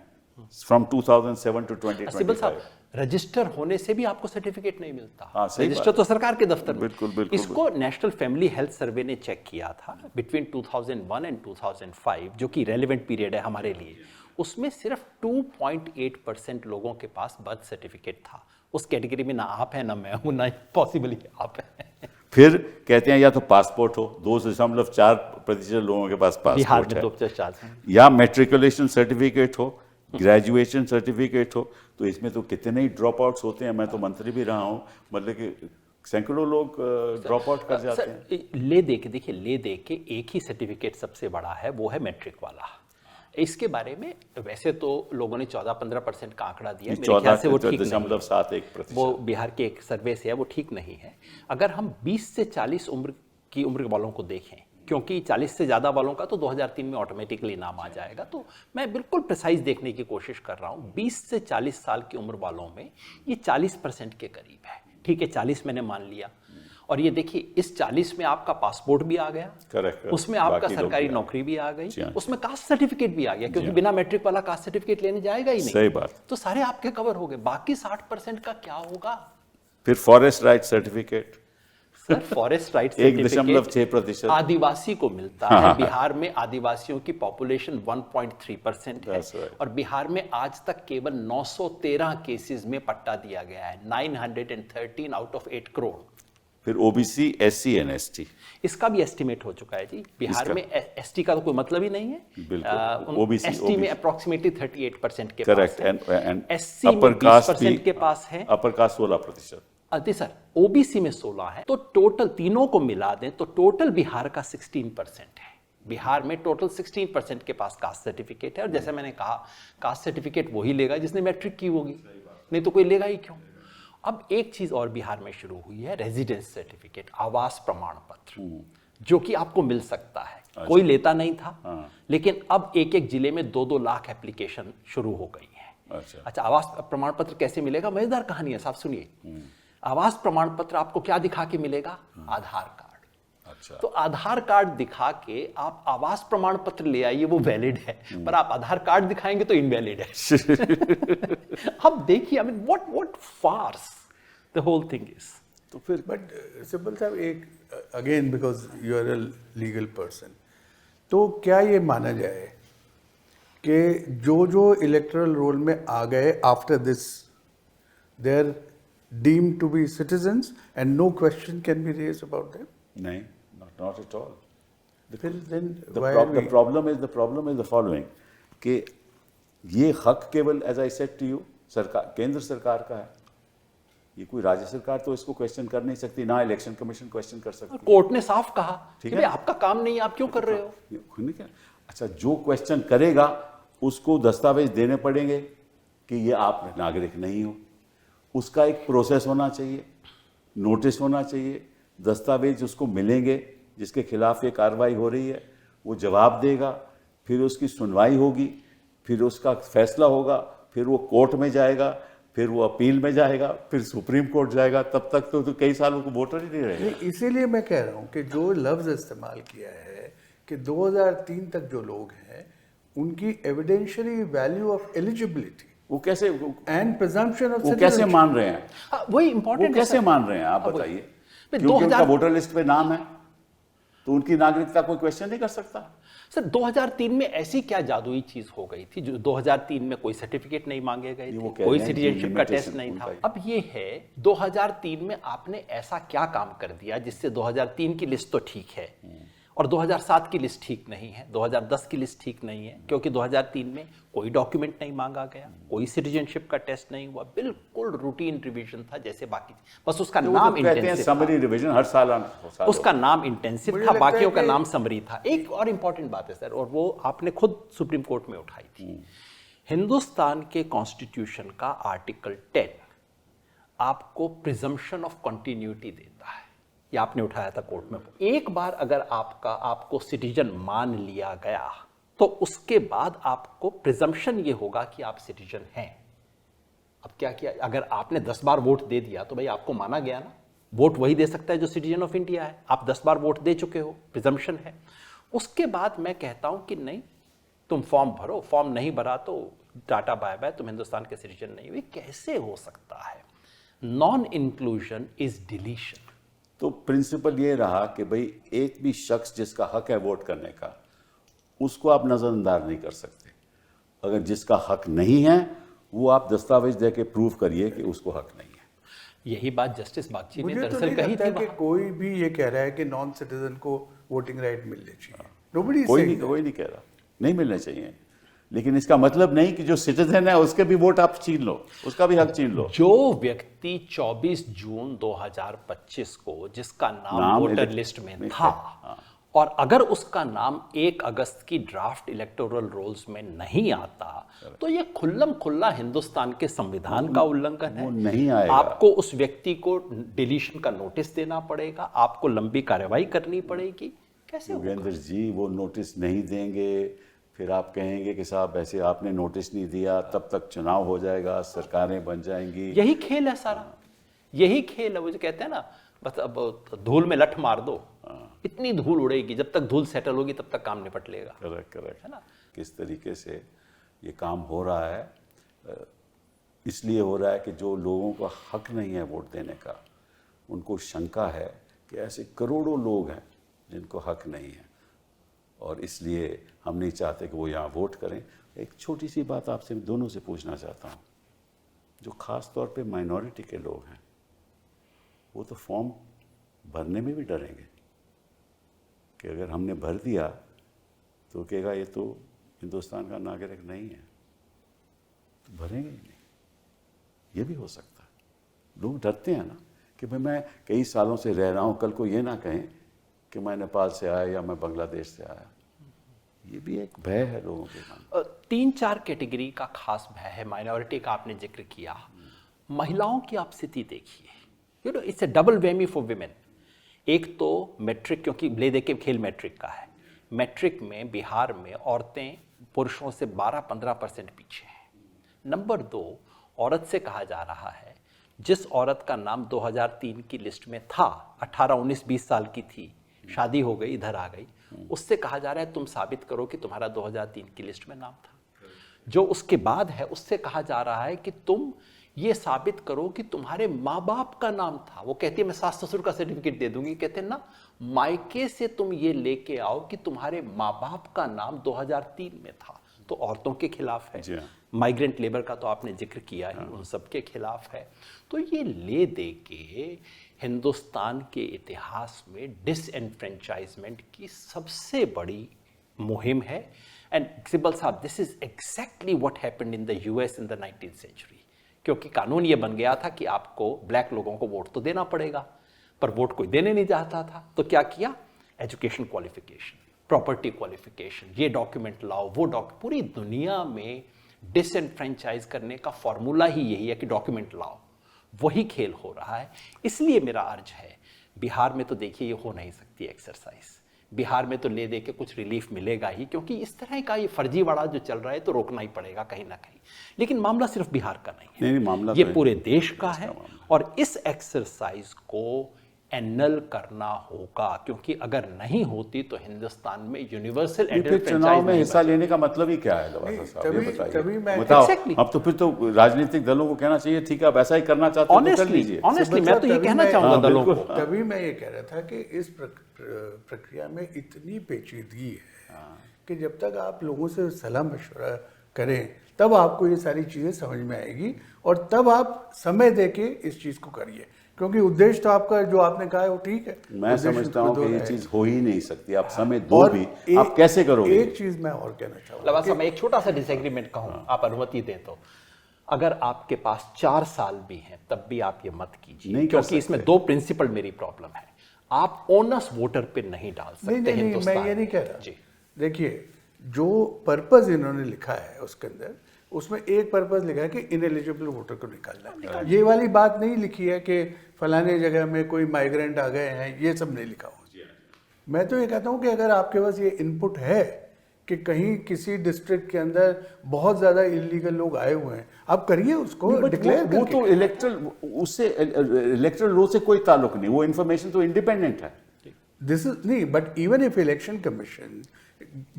फ्रॉम 2007 टू 2025। रजिस्टर होने से भी आपको सर्टिफिकेट नहीं मिलता। हाँ, रजिस्टर तो सरकार के दफ्तर में। बिल्कुल। इसको नेशनल फैमिली हेल्थ सर्वे ने चेक किया था बिटवीन 2001 एंड 2005, जो कि रेलेवेंट पीरियड है हमारे लिए। उसमें सिर्फ 2.8% लोगों के पास बर्थ सर्टिफिकेट था। उस कैटेगरी में ना आप है, ना मैं हूं, ना पॉसिबली आप है। फिर कहते हैं या तो पासपोर्ट हो, 2.4% लोगों के पास पासपोर्ट है, 2.4 या मेट्रिकुलेशन सर्टिफिकेट हो, ग्रेजुएशन सर्टिफिकेट हो। तो इसमें तो कितने ही ड्रॉप आउट्स होते हैं। मैं तो मंत्री भी रहा हूँ, मतलब कि सैकड़ों लोग ड्रॉप आउट कर जाते हैं। ले दे के देखिए, ले दे के एक ही सर्टिफिकेट सबसे बड़ा है, वो है मैट्रिक वाला। इसके बारे में वैसे तो लोगों ने 14-15% का आंकड़ा दिया है, मेरे ख्याल से वो ठीक नहीं है। वो बिहार के एक सर्वे से है, वो ठीक नहीं है। अगर हम 20 से 40 उम्र वालों को देखें, क्योंकि 40 से ज़्यादा वालों का तो 2003 में ऑटोमेटिकली नाम आ जाएगा, तो मैं बिल्कुल प्रिसाइज देखने की कोशिश कर रहा हूँ। 20 से 40 साल की उम्र वालों में ये 40% के करीब है। ठीक है, 40 मैंने मान लिया। और ये देखिए इस 40 में आपका पासपोर्ट भी आ गया, करेक्ट, उसमें आपका बाकी लोग सरकारी भी आ नौकरी भी आ गई, हाँ। उसमें कास्ट सर्टिफिकेट भी आ गया, क्योंकि बिना मैट्रिक वाला कास्ट सर्टिफिकेट लेने जाएगा ही नहीं। सही बात। तो सारे आपके कवर हो गए। बाकी 60% का क्या होगा? फिर forest right certificate sir forest right 1.6% आदिवासी को मिलता है। बिहार में आदिवासियों की पॉपुलेशन 1.3% है, That's right. और बिहार में आज तक केवल 913 केसेस में पट्टा दिया गया है, 913 आउट ऑफ 8 करोड़। फिर ओबीसी, एससी एंड एसटी, इसका भी एस्टिमेट हो चुका है जी। बिहार में एसटी का तो कोई मतलब ही नहीं है। बिल्कुल। OBC एसटी में अप्रोक्सीमेटली 38% के करेक्ट, पास है। एंड एससी में 20% के पास है। Upper caste 16%। अति सर ओबीसी में 16 है। तो टोटल तीनों को मिला दें तो टोटल बिहार का 16% है। बिहार में टोटल 16% के पास कास्ट सर्टिफिकेट है। और जैसे मैंने कहा, कास्ट सर्टिफिकेट वही लेगा जिसने मैट्रिक की होगी, नहीं तो कोई लेगा ही क्यों। अब एक चीज और बिहार में शुरू हुई है, रेजिडेंस सर्टिफिकेट, आवास प्रमाण पत्र, जो कि आपको मिल सकता है। कोई लेता नहीं था, लेकिन अब एक एक जिले में 2-2 लाख एप्लीकेशन शुरू हो गई है। अच्छा, आवास प्रमाण पत्र कैसे मिलेगा? मजेदार कहानी है साहब, सुनिए। आवास प्रमाण पत्र आपको क्या दिखा के मिलेगा? आधार कार्ड। अच्छा। तो आधार कार्ड दिखा के आप आवास प्रमाण पत्र ले आइए, वो वैलिड है, पर आप आधार कार्ड दिखाएंगे तो इनवैलिड है। अब देखिए, I mean what farce the whole thing is. तो फिर बट सिब्बल साहब, एक again because you are a legal person, तो क्या ये माना जाए कि जो इलेक्टोरल रोल में आ गए after this, they are deemed to be citizens and no question can be raised about them? नहीं, not at all. Then The why pro- are we? the problem is the following, कि ये हक केवल as I said to you सरकार, केंद्र सरकार का है। ये कोई राज्य सरकार तो इसको क्वेश्चन कर नहीं सकती, ना इलेक्शन कमीशन क्वेश्चन कर सकती। कोर्ट ने साफ कहा कि ठीक भाई है। आपका काम नहीं है, आप क्यों कर रहे हो? अच्छा, जो क्वेश्चन करेगा उसको दस्तावेज देने पड़ेंगे कि ये आप नागरिक नहीं हो। उसका एक प्रोसेस होना चाहिए, नोटिस होना चाहिए, दस्तावेज उसको मिलेंगे जिसके खिलाफ ये कार्रवाई हो रही है, वो जवाब देगा, फिर उसकी सुनवाई होगी, फिर उसका फैसला होगा, फिर वो कोर्ट में जाएगा, फिर वो अपील में जाएगा, फिर सुप्रीम कोर्ट जाएगा। तब तक तो कई सालों को वोटर ही नहीं रहेगा। इसीलिए मैं कह रहा हूँ कि जो लफ्ज इस्तेमाल किया है कि 2003 तक जो लोग हैं उनकी एविडेंशियरी वैल्यू ऑफ एलिजिबिलिटी वो कैसे एंड प्रिजम्पशन ऑफ वो कैसे मान रहे हैं? वही वो इंपॉर्टेंट कैसे मान रहे हैं आप बताइए? क्योंकि उनका वोटर लिस्ट पे नाम है तो उनकी नागरिकता कोई क्वेश्चन नहीं कर सकता। सर 2003 में ऐसी क्या जादुई चीज हो गई थी जो 2003 में कोई सर्टिफिकेट नहीं मांगे गए थे, कोई सिटीजनशिप का टेस्ट नहीं था। अब ये है 2003 में आपने ऐसा क्या काम कर दिया जिससे 2003 की लिस्ट तो ठीक है और 2007 की लिस्ट ठीक नहीं है, 2010 की लिस्ट ठीक नहीं है, क्योंकि 2003 में कोई डॉक्यूमेंट नहीं मांगा गया, कोई सिटीजनशिप का टेस्ट नहीं हुआ, बिल्कुल रूटीन रिवीजन था जैसे बाकी, बस उसका नाम इंटेंसिव समरी रिवीजन हर साल उसका नाम इंटेंसिव था, बाकियों का नाम समरी था। एक और इंपॉर्टेंट बात है सर, और वो आपने खुद सुप्रीम कोर्ट में उठाई थी। हिंदुस्तान के कॉन्स्टिट्यूशन का आर्टिकल 10 आपको प्रिजम्पशन ऑफ कंटिन्यूटी देता है, ये आपने उठाया था कोर्ट में। एक बार अगर आपको सिटीजन मान लिया गया तो उसके बाद आपको प्रिजम्पशन ये होगा कि आप सिटीजन हैं। अब क्या किया, अगर आपने 10 बार वोट दे दिया तो भाई आपको माना गया ना, वोट वही दे सकता है जो सिटीजन ऑफ इंडिया है। आप 10 बार वोट दे चुके हो, प्रिजम्पशन है। उसके बाद मैं कहता हूं कि नहीं, तुम फॉर्म भरो, फॉर्म नहीं भरा तो टाटा बाय बाय, तुम हिंदुस्तान के सिटीजन नहीं हुए। कैसे हो सकता है? Non inclusion is deletion. तो प्रिंसिपल ये रहा कि भाई एक भी शख्स जिसका हक है वोट करने का उसको आप नजरअंदाज नहीं कर सकते। अगर जिसका हक नहीं है वो आप दस्तावेज दे के प्रूव करिए कि उसको हक नहीं है। यही बात जस्टिस बागची ने मुझे तो दरअसल नहीं कही लगता थी कि वहां। कोई भी ये कह रहा है कि नॉन सिटीजन को वोटिंग राइट मिलनी चाहिए। Nobody is कोई saying नहीं कह रहा नहीं मिलने चाहिए, लेकिन इसका मतलब नहीं कि जो सिटीजन है उसके भी वोट आप छीन लो, उसका भी हक छीन लो। जो व्यक्ति 24 जून 2025 को जिसका नाम वोटर लिस्ट में था और अगर उसका नाम 1 अगस्त की ड्राफ्ट इलेक्टोरल रोल्स में नहीं आता तो ये खुल्लम खुल्ला हिंदुस्तान के संविधान का उल्लंघन है। वो नहीं आएगा। आपको उस व्यक्ति को डिलीशन का नोटिस देना पड़ेगा, आपको लंबी कार्रवाई करनी पड़ेगी। कैसे होगा? योगेंद्र जी वो नोटिस नहीं देंगे, फिर आप कहेंगे कि साहब ऐसे आपने नोटिस नहीं दिया, तब तक चुनाव हो जाएगा, सरकारें बन जाएंगी। यही खेल है सारा, यही खेल है। वो जो कहते हैं ना, बस अब धूल में लठ मार दो, इतनी धूल उड़ेगी, जब तक धूल सेटल होगी तब तक काम निपट लेगा। करेक्ट है ना? किस तरीके से ये काम हो रहा है, इसलिए हो रहा है कि जो लोगों का हक नहीं है वोट देने का, उनको शंका है कि ऐसे करोड़ों लोग हैं जिनको हक नहीं है, और इसलिए हम नहीं चाहते कि वो यहाँ वोट करें। एक छोटी सी बात आपसे दोनों से पूछना चाहता हूँ, जो ख़ास तौर पे माइनॉरिटी के लोग हैं, वो तो फॉर्म भरने में भी डरेंगे कि अगर हमने भर दिया तो कहेगा ये तो हिंदुस्तान का नागरिक नहीं है, तो भरेंगे ही नहीं। ये भी हो सकता है। लोग डरते हैं ना कि भाई मैं कई सालों से रह रहा हूँ, कल को ये ना कहें कि मैं नेपाल से आया या मैं बांग्लादेश से आया। ये भी एक भय है लोगों के मन। 3-4 कैटेगरी का खास भय है। माइनॉरिटी का आपने जिक्र किया, महिलाओं की आप स्थिति देखिए, you know it's a double whammy for women. एक तो मैट्रिक, क्योंकि ले दे के खेल मैट्रिक का है, मैट्रिक में बिहार में औरतें पुरुषों से 12-15% पीछे हैं। नंबर 2, औरत से कहा जा रहा है, जिस औरत का नाम 2003 की लिस्ट में था, 18, 19, 20 साल की थी, शादी हो गई, इधर आ गई, उससे कहा जा रहा है तुम साबित करो कि तुम्हारा 2003 की लिस्ट में नाम था। जो उसके बाद है, उससे कहा जा रहा है कि तुम ये साबित करो कि तुम्हारे माँ बाप का नाम था। वो कहती है मैं सास ससुर का सर्टिफिकेट दे दूंगी, कहते हैं ना मायके से तुम ये लेके आओ कि तुम्हारे माँ बाप का नाम 2003 में था। तो औरतों के खिलाफ है, माइग्रेंट लेबर का तो आपने जिक्र किया ही, उन सब के खिलाफ है। तो ये ले दे के हिंदुस्तान के इतिहास में डिसएनफ्रेंचाइजमेंट की सबसे बड़ी मुहिम है। एंड सिब्बल साहब, this is exactly what happened in the US in the 19th century. क्योंकि कानून ये बन गया था कि आपको ब्लैक लोगों को वोट तो देना पड़ेगा, पर वोट कोई देने नहीं चाहता था। तो क्या किया? एजुकेशन क्वालिफिकेशन, प्रॉपर्टी क्वालिफिकेशन, ये डॉक्यूमेंट लाओ, वो पूरी दुनिया में डिसएनफ्रेंचाइज करने का फॉर्मूला ही यही है कि डॉक्यूमेंट लाओ। वही खेल हो रहा है। इसलिए मेरा अर्ज है, बिहार में तो देखिए ये हो नहीं सकती एक्सरसाइज। बिहार में तो ले दे के कुछ रिलीफ मिलेगा ही, क्योंकि इस तरह का ये फर्जीवाड़ा जो चल रहा है तो रोकना ही पड़ेगा कहीं ना कहीं। लेकिन मामला सिर्फ बिहार का नहीं है, मामला ये तो पूरे देश का है, और इस एक्सरसाइज को एनल करना होगा, क्योंकि अगर नहीं होती तो हिंदुस्तान में यूनिवर्सल एडल्ट चुनाव में हिस्सा लेने का मतलब ही क्या है लवासा साहब, ये बताइए। बताओ, अब तो फिर तो राजनीतिक दलों को कहना चाहिए ठीक है आप ऐसा ही करना चाहते हो तो कर लीजिए। ऑनेस्टली मैं तो ये कहना चाहूंगा दलों को। तभी मैं ये कह रहा था कि इस प्रक्रिया में इतनी पेचीदगी है कि जब तक आप लोगों से सलाह मशवरा करें तब आपको ये सारी चीज़ें समझ में आएगी, और तब आप समय दे के इस चीज़ को करिए, क्योंकि उद्देश्य तो आपका जो आपने कहा है वो ठीक है। मैं समझता हूँ कि ये चीज़ हो ही नहीं सकती, आप समय दो भी, आप कैसे करोगे? एक चीज़ मैं और कहना चाहूँगा, लवासा मैं एक छोटा सा डिसएग्रीमेंट कहूँ, आप अनुमति दें तो। अगर आपके पास 4 साल भी हैं तब भी आप ये मत कीजिए, क्योंकि इसमें 2 प्रिंसिपल मेरी प्रॉब्लम है। आप ओनस वोटर पे नहीं डाल सकते। नहीं, मैं ये नहीं कह रहा जी। देखिए, जो पर्पस इन्होंने लिखा है उसके अंदर, उसमें एक पर्पस लिखा है कि इनएलिजिबल वोटर को निकालना है। ये वाली बात नहीं लिखी है कि फलाने जगह में कोई माइग्रेंट आ गए हैं, ये सब नहीं लिखा हुआ। मैं तो ये कहता हूँ कि अगर आपके पास ये इनपुट है कि कहीं किसी डिस्ट्रिक्ट के अंदर बहुत ज़्यादा इलीगल लोग आए हुए हैं, आप करिए उसको डिक्लेयर। वो तो इलेक्टरल लो से कोई ताल्लुक नहीं, वो इन्फॉर्मेशन तो इंडिपेंडेंट है। दिस इज नहीं, but even if election commission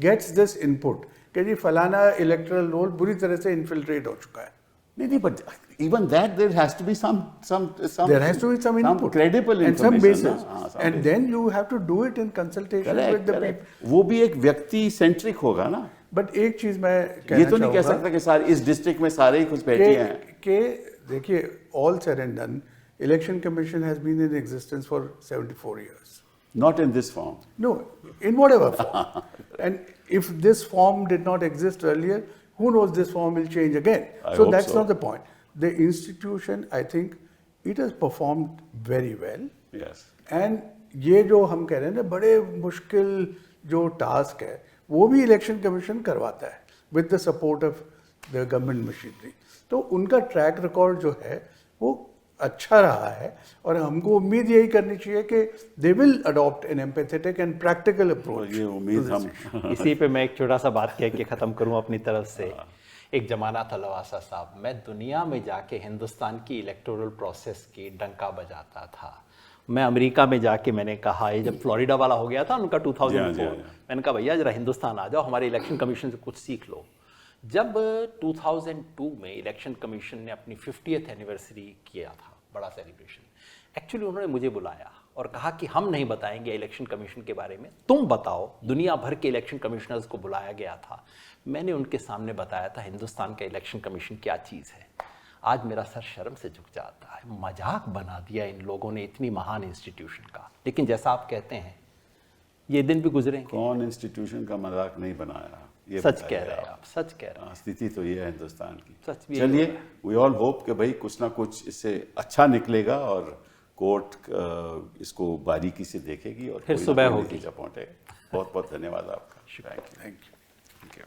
gets this input कि जी फलाना इलेक्टरल रोल बुरी तरह से इन्फिल्ट्रेट हो चुका है, नहीं, but even that there has to be some there has to be some input, credible and some information, basis, and then you have to do it in consultation with the people. वो भी एक व्यक्ति centric होगा ना। But एक चीज मैं कहना ये तो नहीं कह सकता कि सारे इस डिस्ट्रिक्ट में सारे ही कुछ बैठे हैं कि देखिए, all said and done, election commission has been in existence for 74 years. Not in this form. No, in whatever form. And if this form did not exist earlier, who knows, this form will change again. So that's not the point. The institution, I think, it has performed very well. Yes. And ये जो हम कह रहे हैं ना, बड़े मुश्किल जो टास्क है वो भी इलेक्शन कमीशन करवाता है with the support of the government machinery. तो उनका ट्रैक रिकॉर्ड जो है वो अच्छा रहा है, और हमको उम्मीद यही करनी चाहिए कि they will adopt an empathetic and practical approach. ये उम्मीद हम इसी पे मैं एक छोटा सा बात कह के ख़त्म करूं अपनी तरफ से। एक ज़माना था लवासा साहब, मैं दुनिया में जाके हिंदुस्तान की इलेक्टोरल प्रोसेस की डंका बजाता था, मैं अमेरिका में जाके मैंने कहा, ये जब फ्लोरिडा वाला हो गया था उनका 2004, जी, हाँ। मैंने कहा भैया जरा हिंदुस्तान आ जाओ, हमारे इलेक्शन कमीशन से कुछ सीख लो। जब 2002 में इलेक्शन कमीशन ने अपनी 50th एनिवर्सरी किया था, बड़ा सेलिब्रेशन, एक्चुअली उन्होंने मुझे बुलाया और कहा कि हम नहीं बताएंगे इलेक्शन कमीशन के बारे में, तुम बताओ। दुनिया भर के इलेक्शन कमिश्नर्स को बुलाया गया था। मैंने उनके सामने बताया था हिंदुस्तान का इलेक्शन कमीशन क्या चीज़ है। आज मेरा सर शर्म से झुक जाता है। मजाक बना दिया इन लोगों ने इतनी महान इंस्टीट्यूशन का। लेकिन जैसा आप कहते हैं ये दिन भी गुजरेंगे। कौन इंस्टीट्यूशन का मजाक नहीं बनाया, ये सच कह रहे हैं आप, सच कह रहे हैं। स्थिति तो ये है हिंदुस्तान की। सच भी चलिए, वी ऑल होप कि भाई कुछ ना कुछ इससे अच्छा निकलेगा और कोर्ट इसको बारीकी से देखेगी और फिर कोई ना सुबह कोई होगी। नतीजा पहुंचेगा। बहुत बहुत धन्यवाद आपका। Thank you.